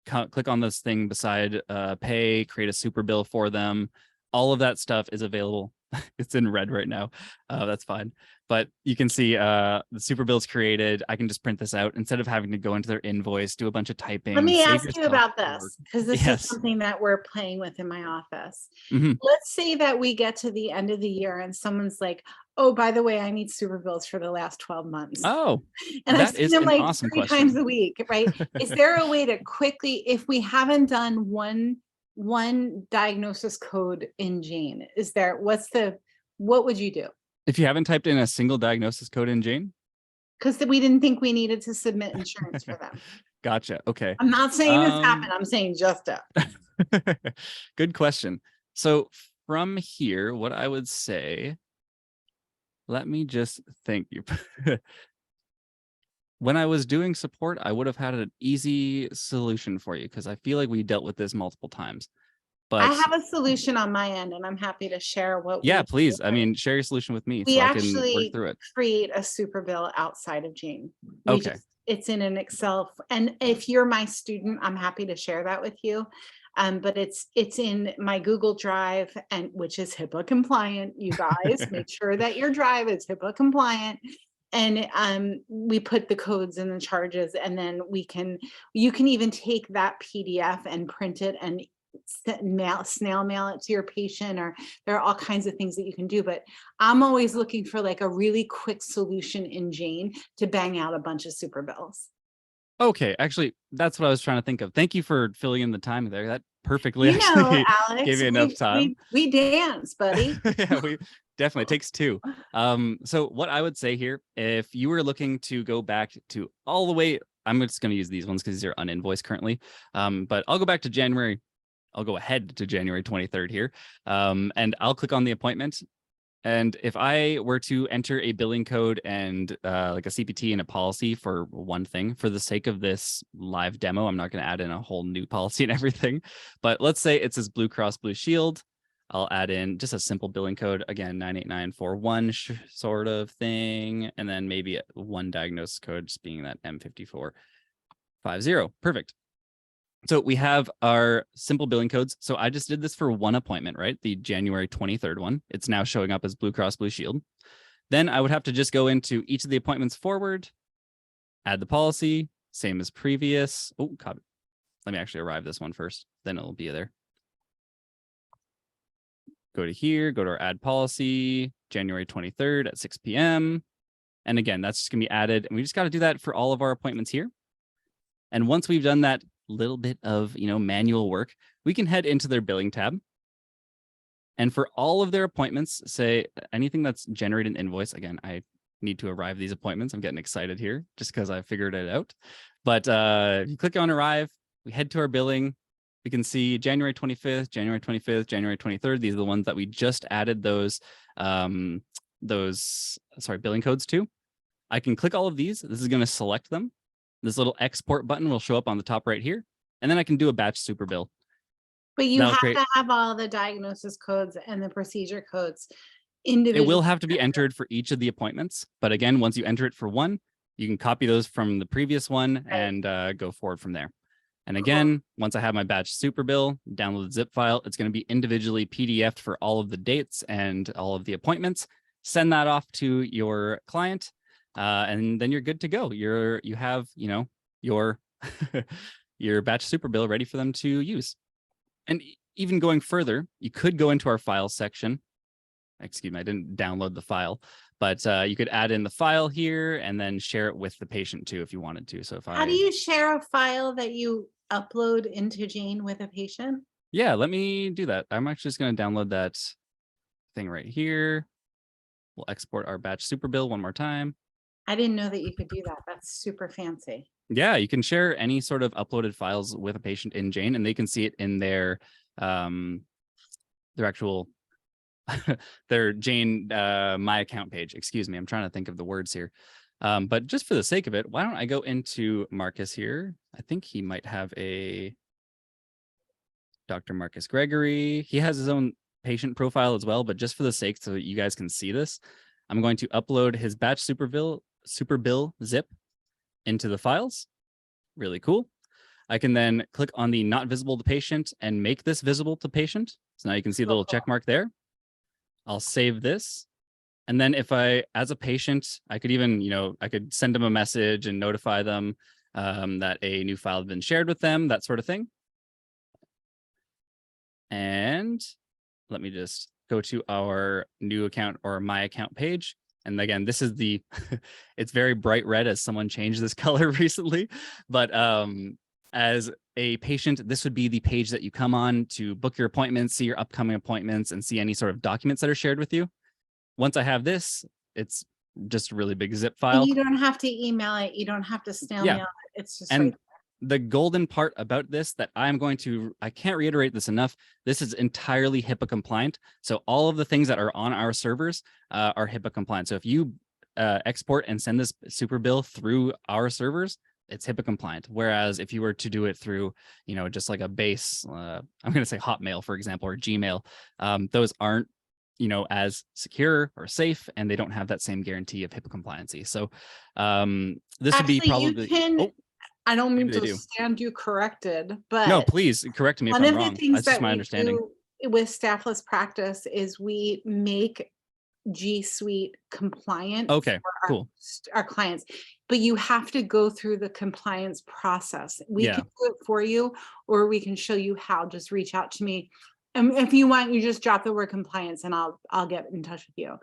[SPEAKER 2] click on this thing beside pay, create a super bill for them. All of that stuff is available. It's in red right now. That's fine. But you can see the super bills created. I can just print this out instead of having to go into their invoice, do a bunch of typing.
[SPEAKER 1] Let me ask you about this, because this is something that we're playing with in my office. Let's say that we get to the end of the year and someone's like, oh, by the way, I need super bills for the last 12 months.
[SPEAKER 2] Oh,
[SPEAKER 1] and I see them like
[SPEAKER 2] awesome
[SPEAKER 1] 3 times a week, right? Is there a way to quickly, if we haven't done one diagnosis code in Jane, what would you do?
[SPEAKER 2] If you haven't typed in a single diagnosis code in Jane?
[SPEAKER 1] Because we didn't think we needed to submit insurance for them.
[SPEAKER 2] Gotcha. Okay.
[SPEAKER 1] I'm not saying this happened. I'm saying just
[SPEAKER 2] Good question. So from here, what I would say, let me just think. When I was doing support, I would have had an easy solution for you because I feel like we dealt with this multiple times.
[SPEAKER 1] I
[SPEAKER 2] But
[SPEAKER 1] have a solution on my end, and I'm happy to share what
[SPEAKER 2] yeah,
[SPEAKER 1] we
[SPEAKER 2] please. I mean, share your solution with me
[SPEAKER 1] we
[SPEAKER 2] so I can work
[SPEAKER 1] actually
[SPEAKER 2] through it.
[SPEAKER 1] create a super bill outside of Jane. We
[SPEAKER 2] Okay.
[SPEAKER 1] just it's in an Excel, and if you're my student, I'm happy to share that with you. But it's in my Google Drive, and which is HIPAA compliant. You guys make sure that your drive is HIPAA compliant. And we put the codes and the charges, and then you can even take that PDF and print it and snail mail it to your patient, or there are all kinds of things that you can do. But I'm always looking for like a really quick solution in Jane to bang out a bunch of super bills.
[SPEAKER 2] Okay, actually, that's what I was trying to think of. Thank you for filling in the time there. That perfectly
[SPEAKER 1] You know,
[SPEAKER 2] actually gave
[SPEAKER 1] Alex,
[SPEAKER 2] me enough time.
[SPEAKER 1] we dance, buddy.
[SPEAKER 2] Yeah, we definitely takes two. So what I would say here, if you were looking to go back to all the way, I'm just going to use these ones because these are uninvoiced currently. But I'll go back to January. I'll go ahead to January 23rd here. And I'll click on the appointment. And if I were to enter a billing code and like a CPT and a policy for one thing, for the sake of this live demo, I'm not going to add in a whole new policy and everything. But let's say it says Blue Cross Blue Shield. I'll add in just a simple billing code, again, 98941 sort of thing. And then maybe one diagnosis code, just being that M5450. Perfect. So we have our simple billing codes. So I just did this for one appointment, right? The January 23rd one. It's now showing up as Blue Cross Blue Shield. Then I would have to just go into each of the appointments forward, add the policy, same as previous. Oh, copy. Let me actually arrive this one first. Then it'll be there. Go to here, go to our add policy, January 23rd at 6 p.m. And again, that's just going to be added. And we just got to do that for all of our appointments here. And once we've done that little bit of, manual work, we can head into their billing tab. And for all of their appointments, say anything that's generated an invoice. Again, I need to arrive these appointments. I'm getting excited here just because I figured it out. But if you click on arrive, we head to our billing. We can see January 25th, January 25th, January 23rd. These are the ones that we just added those billing codes to. I can click all of these. This is going to select them. This little export button will show up on the top right here. And then I can do a batch super bill.
[SPEAKER 1] But you have to have all the diagnosis codes and the procedure codes individually.
[SPEAKER 2] It will have to be entered for each of the appointments. But again, once you enter it for one, you can copy those from the previous one and go forward from there. And again, once I have my batch super bill, download the zip file, it's going to be individually PDF'd for all of the dates and all of the appointments. Send that off to your client. And then you're good to go. You have, your your batch super bill ready for them to use. And even going further, you could go into our files section. Excuse me, I didn't download the file, but you could add in the file here and then share it with the patient too if you wanted to. So
[SPEAKER 1] how do you share a file that you upload into Jane with a patient?
[SPEAKER 2] Yeah, let me do that. I'm actually just going to download that thing right here. We'll export our batch super bill one more time.
[SPEAKER 1] I didn't know that you could do that. That's super fancy.
[SPEAKER 2] Yeah, you can share any sort of uploaded files with a patient in Jane, and they can see it in their actual their Jane My Account page. Excuse me, I'm trying to think of the words here. But just for the sake of it, why don't I go into Marcus here? I think he might have a Dr. Marcus Gregory. He has his own patient profile as well, but just for the sake so that you guys can see this, I'm going to upload his batch super bill zip into the files. Really cool. I can then click on the not visible to patient and make this visible to patient. So now you can see the little check mark there. I'll save this. And then if as a patient, I could even, I could send them a message and notify them that a new file has been shared with them, that sort of thing. And let me just go to our new account or my account page. And again, this is it's very bright red as someone changed this color recently. But as a patient, this would be the page that you come on to book your appointments, see your upcoming appointments, and see any sort of documents that are shared with you. Once I have this, it's just a really big zip file.
[SPEAKER 1] And you don't have to email it. You don't have to snail mail it. It's just right there.
[SPEAKER 2] the golden part about this that I can't reiterate this enough. This is entirely HIPAA compliant. So all of the things that are on our servers are HIPAA compliant. So if you export and send this super bill through our servers, it's HIPAA compliant. Whereas if you were to do it through, just like a base, I'm going to say Hotmail, for example, or Gmail, those aren't, as secure or safe, and they don't have that same guarantee of HIPAA compliancy. So this would be
[SPEAKER 1] Actually, you
[SPEAKER 2] probably,
[SPEAKER 1] can, I don't mean
[SPEAKER 2] maybe they
[SPEAKER 1] to
[SPEAKER 2] do.
[SPEAKER 1] stand you corrected,
[SPEAKER 2] No,
[SPEAKER 1] but
[SPEAKER 2] please correct me if
[SPEAKER 1] one
[SPEAKER 2] I'm
[SPEAKER 1] of the
[SPEAKER 2] wrong.
[SPEAKER 1] things
[SPEAKER 2] That's just
[SPEAKER 1] that
[SPEAKER 2] my
[SPEAKER 1] we
[SPEAKER 2] understanding.
[SPEAKER 1] do with Staffless Practice is we make G Suite compliant
[SPEAKER 2] Okay,
[SPEAKER 1] for
[SPEAKER 2] cool.
[SPEAKER 1] our clients, but you have to go through the compliance process. We
[SPEAKER 2] Yeah.
[SPEAKER 1] can do it for you, or we can show you how. Just reach out to me. And if you want, you just drop the word compliance and I'll get in touch with you.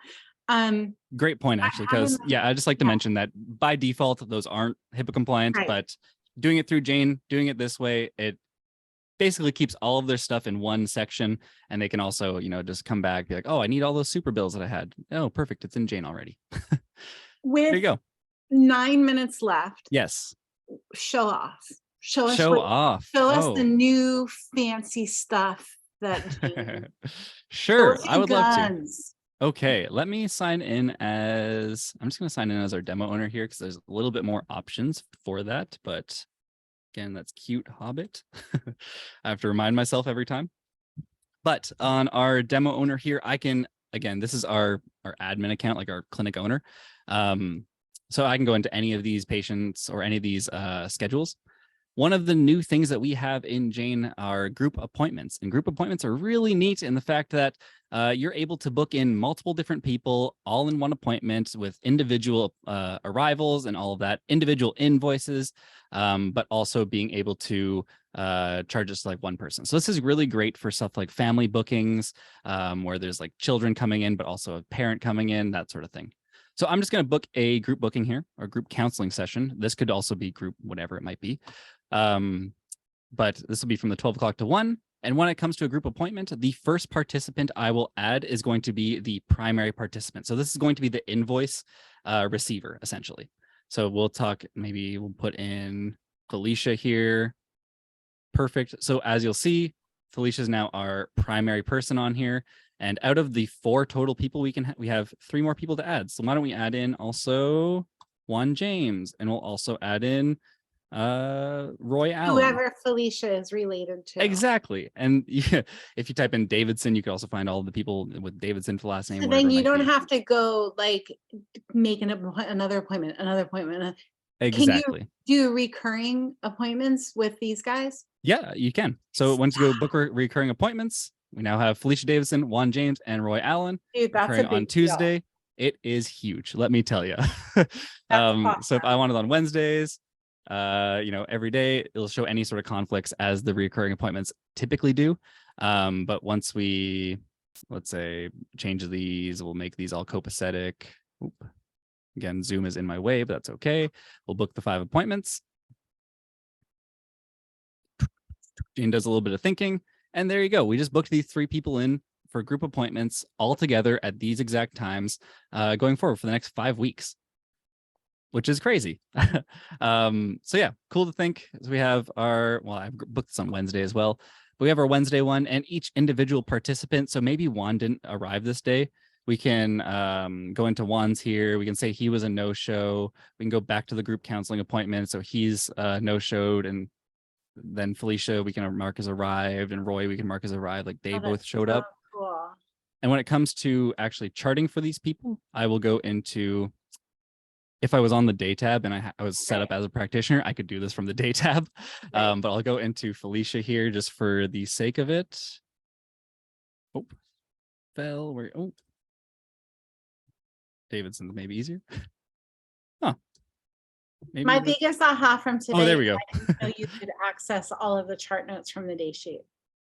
[SPEAKER 2] Great point, actually, because I just like to mention that by default, those aren't HIPAA compliant,
[SPEAKER 1] Right.
[SPEAKER 2] but doing it through Jane, doing it this way, it basically keeps all of their stuff in one section, and they can also, just come back, be like, oh, I need all those super bills that I had. Oh, perfect. It's in Jane already. There you
[SPEAKER 1] With
[SPEAKER 2] go.
[SPEAKER 1] 9 minutes left,
[SPEAKER 2] Yes.
[SPEAKER 1] show off. Show us
[SPEAKER 2] Show off.
[SPEAKER 1] show us the
[SPEAKER 2] Oh.
[SPEAKER 1] new fancy stuff that Jane.
[SPEAKER 2] Sure.
[SPEAKER 1] Show us
[SPEAKER 2] I
[SPEAKER 1] your
[SPEAKER 2] would love to.
[SPEAKER 1] guns.
[SPEAKER 2] Okay, let me sign in as, I'm just going to sign in as our demo owner here because there's a little bit more options for that. But again, that's cute Hobbit. I have to remind myself every time. But on our demo owner here, I can, again, this is our admin account, like our clinic owner. So I can go into any of these patients or any of these schedules. One of the new things that we have in Jane are group appointments, and group appointments are really neat in the fact that you're able to book in multiple different people all in one appointment with individual arrivals and all of that, individual invoices, but also being able to charge us like one person. So this is really great for stuff like family bookings, where there's like children coming in, but also a parent coming in, that sort of thing. So I'm just going to book a group booking here, or group counseling session. This could also be group, whatever it might be. But this will be from the 12 o'clock to 1. And when it comes to a group appointment, the first participant I will add is going to be the primary participant. So this is going to be the invoice receiver, essentially. So we'll talk, maybe we'll put in Felicia here. Perfect. So as you'll see, Felicia is now our primary person on here. And out of the 4 total people we have 3 more people to add. So why don't we add in also Juan James, and we'll also add in Roy Allen.
[SPEAKER 1] Whoever Felicia is related to.
[SPEAKER 2] Exactly. And yeah, if you type in Davidson, you can also find all the people with Davidson for last name.
[SPEAKER 1] So then you don't have to go like make another appointment.
[SPEAKER 2] Exactly.
[SPEAKER 1] Can you do recurring appointments with these guys?
[SPEAKER 2] Yeah, you can. So once you go book recurring appointments, we now have Felicia Davidson, Juan James, and Roy Allen.
[SPEAKER 1] Dude, that's
[SPEAKER 2] recurring
[SPEAKER 1] a big
[SPEAKER 2] on Tuesday.
[SPEAKER 1] deal.
[SPEAKER 2] It is huge, let me tell you.
[SPEAKER 1] Awesome.
[SPEAKER 2] So if I want it on Wednesdays, every day it'll show any sort of conflicts as the recurring appointments typically do. But once we, let's say, change these, we'll make these all copacetic. Oop. Again, Zoom is in my way, but that's okay. We'll book the 5 appointments. Jane does a little bit of thinking, and there you go. We just booked these 3 people in for group appointments all together at these exact times, going forward for the next 5 weeks, which is crazy. So yeah, cool to think. So we have our, well, I've booked this on Wednesday as well, but we have our Wednesday one, and each individual participant. So maybe Juan didn't arrive this day. We can go into Juan's here. We can say he was a no-show. We can go back to the group counseling appointment. So he's no-showed, and then Felicia, we can mark as arrived, and Roy, we can mark as arrived. Like they both showed up.
[SPEAKER 1] Cool.
[SPEAKER 2] And when it comes to actually charting for these people, I will go into, if I was on the day tab and I was set up as a practitioner, I could do this from the day tab. But I'll go into Felicia here just for the sake of it. Oh, fell where? Oh, Davidson's maybe easier. Huh. Maybe
[SPEAKER 1] My biggest aha from today.
[SPEAKER 2] Oh, there we go.
[SPEAKER 1] I didn't know you could access all of the chart notes from the day sheet.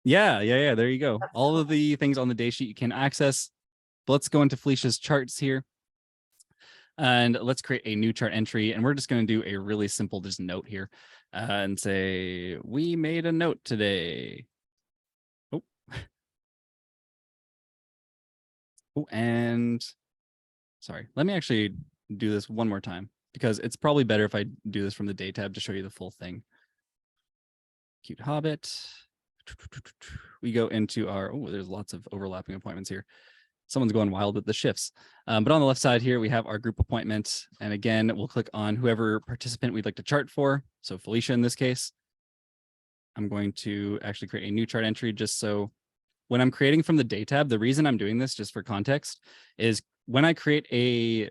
[SPEAKER 2] Yeah. There you go. All of the things on the day sheet you can access. But let's go into Felicia's charts here. And let's create a new chart entry. And we're just going to do a really simple just note here and say, we made a note today. Oh. Oh, and sorry, let me actually do this one more time, because it's probably better if I do this from the day tab to show you the full thing. Cute Hobbit. We go into our, oh, there's lots of overlapping appointments here. Someone's going wild with the shifts. But on the left side here, we have our group appointment. And again, we'll click on whoever participant we'd like to chart for. So Felicia in this case. I'm going to actually create a new chart entry just so when I'm creating from the day tab, the reason I'm doing this, just for context, is when I create a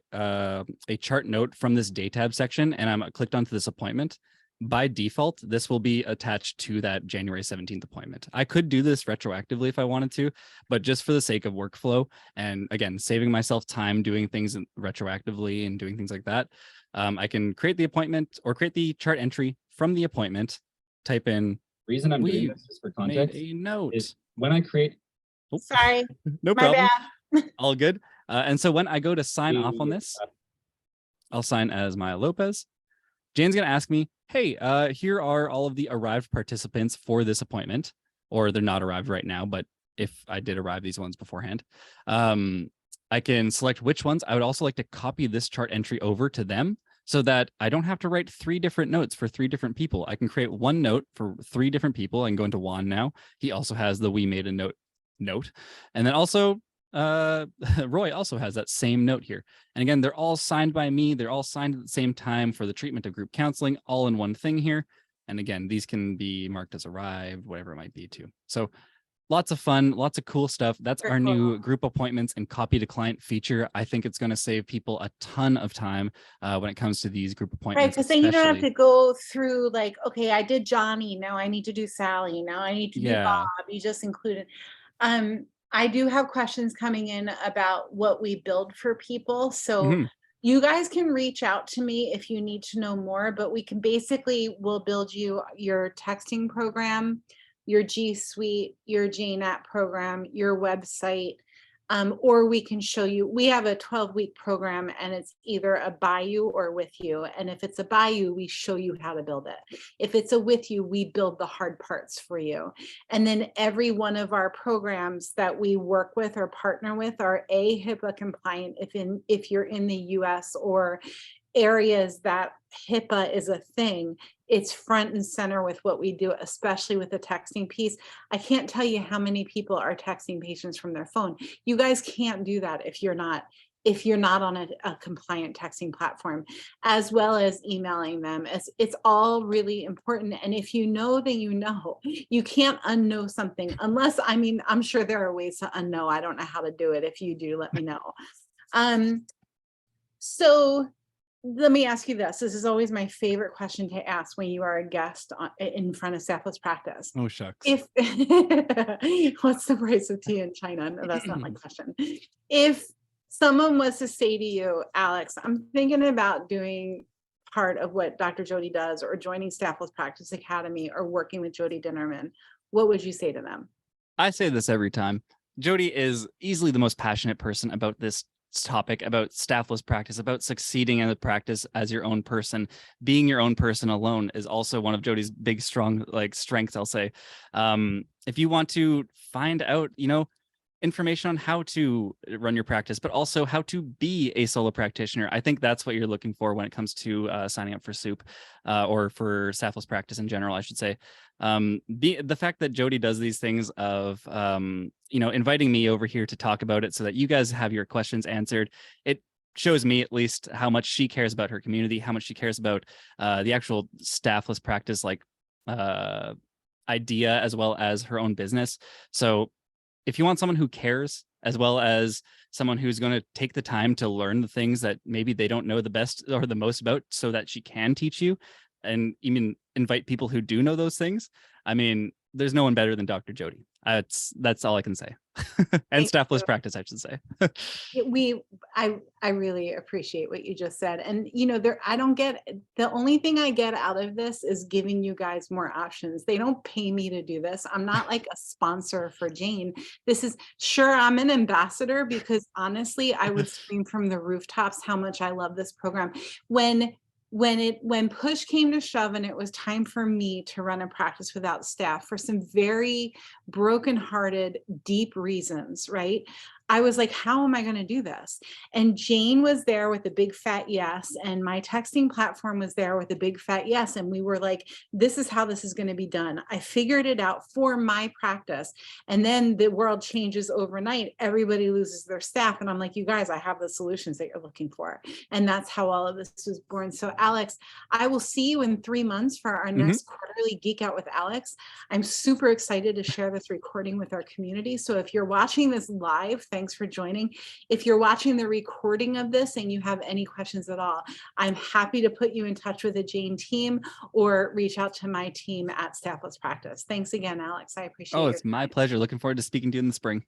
[SPEAKER 2] chart note from this day tab section and I'm clicked onto this appointment, by default, this will be attached to that January 17th appointment. I could do this retroactively if I wanted to, but just for the sake of workflow and again, saving myself time doing things retroactively and doing things like that, I can create the appointment or create the chart entry from the appointment, type in, reason I'm doing this just for context, made a note. Is when I create, oh,
[SPEAKER 1] Sorry,
[SPEAKER 2] no
[SPEAKER 1] my
[SPEAKER 2] problem,
[SPEAKER 1] bad.
[SPEAKER 2] all good. And so when I go to sign off on this, I'll sign as Maya Lopez. Jane's going to ask me, hey, here are all of the arrived participants for this appointment, or they're not arrived right now, but if I did arrive these ones beforehand, I can select which ones. I would also like to copy this chart entry over to them so that I don't have to write 3 different notes for 3 different people. I can create one note for 3 different people. I can go into Juan now. He also has the we made a note. And then also Roy also has that same note here. And again, they're all signed by me. They're all signed at the same time for the treatment of group counseling, all in one thing here. And again, these can be marked as arrived, whatever it might be too. So lots of fun, lots of cool stuff. That's our new group appointments and copy to client feature. I think it's going to save people a ton of time when it comes to these group appointments.
[SPEAKER 1] Right, because then you don't have to go through like, okay, I did Johnny, now I need to do Sally, now I need to do Bob. You just included. I do have questions coming in about what we build for people. So you guys can reach out to me if you need to know more, but we can basically, we'll build you your texting program, your G Suite, your Jane app program, your website, or we can show you, we have a 12-week program and it's either a by you or with you. And if it's a by you, we show you how to build it. If it's a with you, we build the hard parts for you. And then every one of our programs that we work with or partner with are HIPAA compliant if you're in the US or areas that HIPAA is a thing. It's front and center with what we do, especially with the texting piece. I can't tell you how many people are texting patients from their phone. You guys can't do that if you're not on a compliant texting platform, as well as emailing them. It's all really important. And if you know, then you know. You can't unknow something unless, I mean, I'm sure there are ways to unknow. I don't know how to do it. If you do, let me know. So let me ask you this. This is always my favorite question to ask when you are a guest in front of Staffless Practice.
[SPEAKER 2] Oh, shucks.
[SPEAKER 1] What's the price of tea in China? No, that's not my question. If someone was to say to you, Alex, I'm thinking about doing part of what Dr. Jody does or joining Staffless Practice Academy or working with Jody Dinnerman, what would you say to them?
[SPEAKER 2] I say this every time. Jody is easily the most passionate person about this topic, about staffless practice, about succeeding in the practice as your own person. Being your own person alone is also one of Jody's big, strong, strengths, I'll say. If you want to find out, information on how to run your practice, but also how to be a solo practitioner, I think that's what you're looking for when it comes to signing up for SOUP or for Staffless Practice in general, I should say. The fact that Jody does these things of, inviting me over here to talk about it so that you guys have your questions answered, it shows me at least how much she cares about her community, how much she cares about the actual Staffless Practice idea, as well as her own business. So if you want someone who cares, as well as someone who's going to take the time to learn the things that maybe they don't know the best or the most about so that she can teach you, and even invite people who do know those things, I mean, there's no one better than Dr. Jody. That's all I can say. And Staffless Practice, I should say.
[SPEAKER 1] I really appreciate what you just said. And the only thing I get out of this is giving you guys more options. They don't pay me to do this. I'm not like a sponsor for Jane. This is, sure, I'm an ambassador because honestly, I would scream from the rooftops how much I love this program. When push came to shove and it was time for me to run a practice without staff for some very brokenhearted, deep reasons, right? I was like, how am I going to do this? And Jane was there with a big fat yes. And my texting platform was there with a big fat yes. And we were like, this is how this is going to be done. I figured it out for my practice. And then the world changes overnight. Everybody loses their staff. And I'm like, you guys, I have the solutions that you're looking for. And that's how all of this was born. So Alex, I will see you in 3 months for our next quarterly Geek Out with Alex. I'm super excited to share this recording with our community. So if you're watching this live, thanks for joining. If you're watching the recording of this and you have any questions at all, I'm happy to put you in touch with the Jane team or reach out to my team at Staffless Practice. Thanks again, Alex. I appreciate
[SPEAKER 2] Oh,
[SPEAKER 1] your
[SPEAKER 2] it's my
[SPEAKER 1] time.
[SPEAKER 2] pleasure. Looking forward to speaking to you in the spring.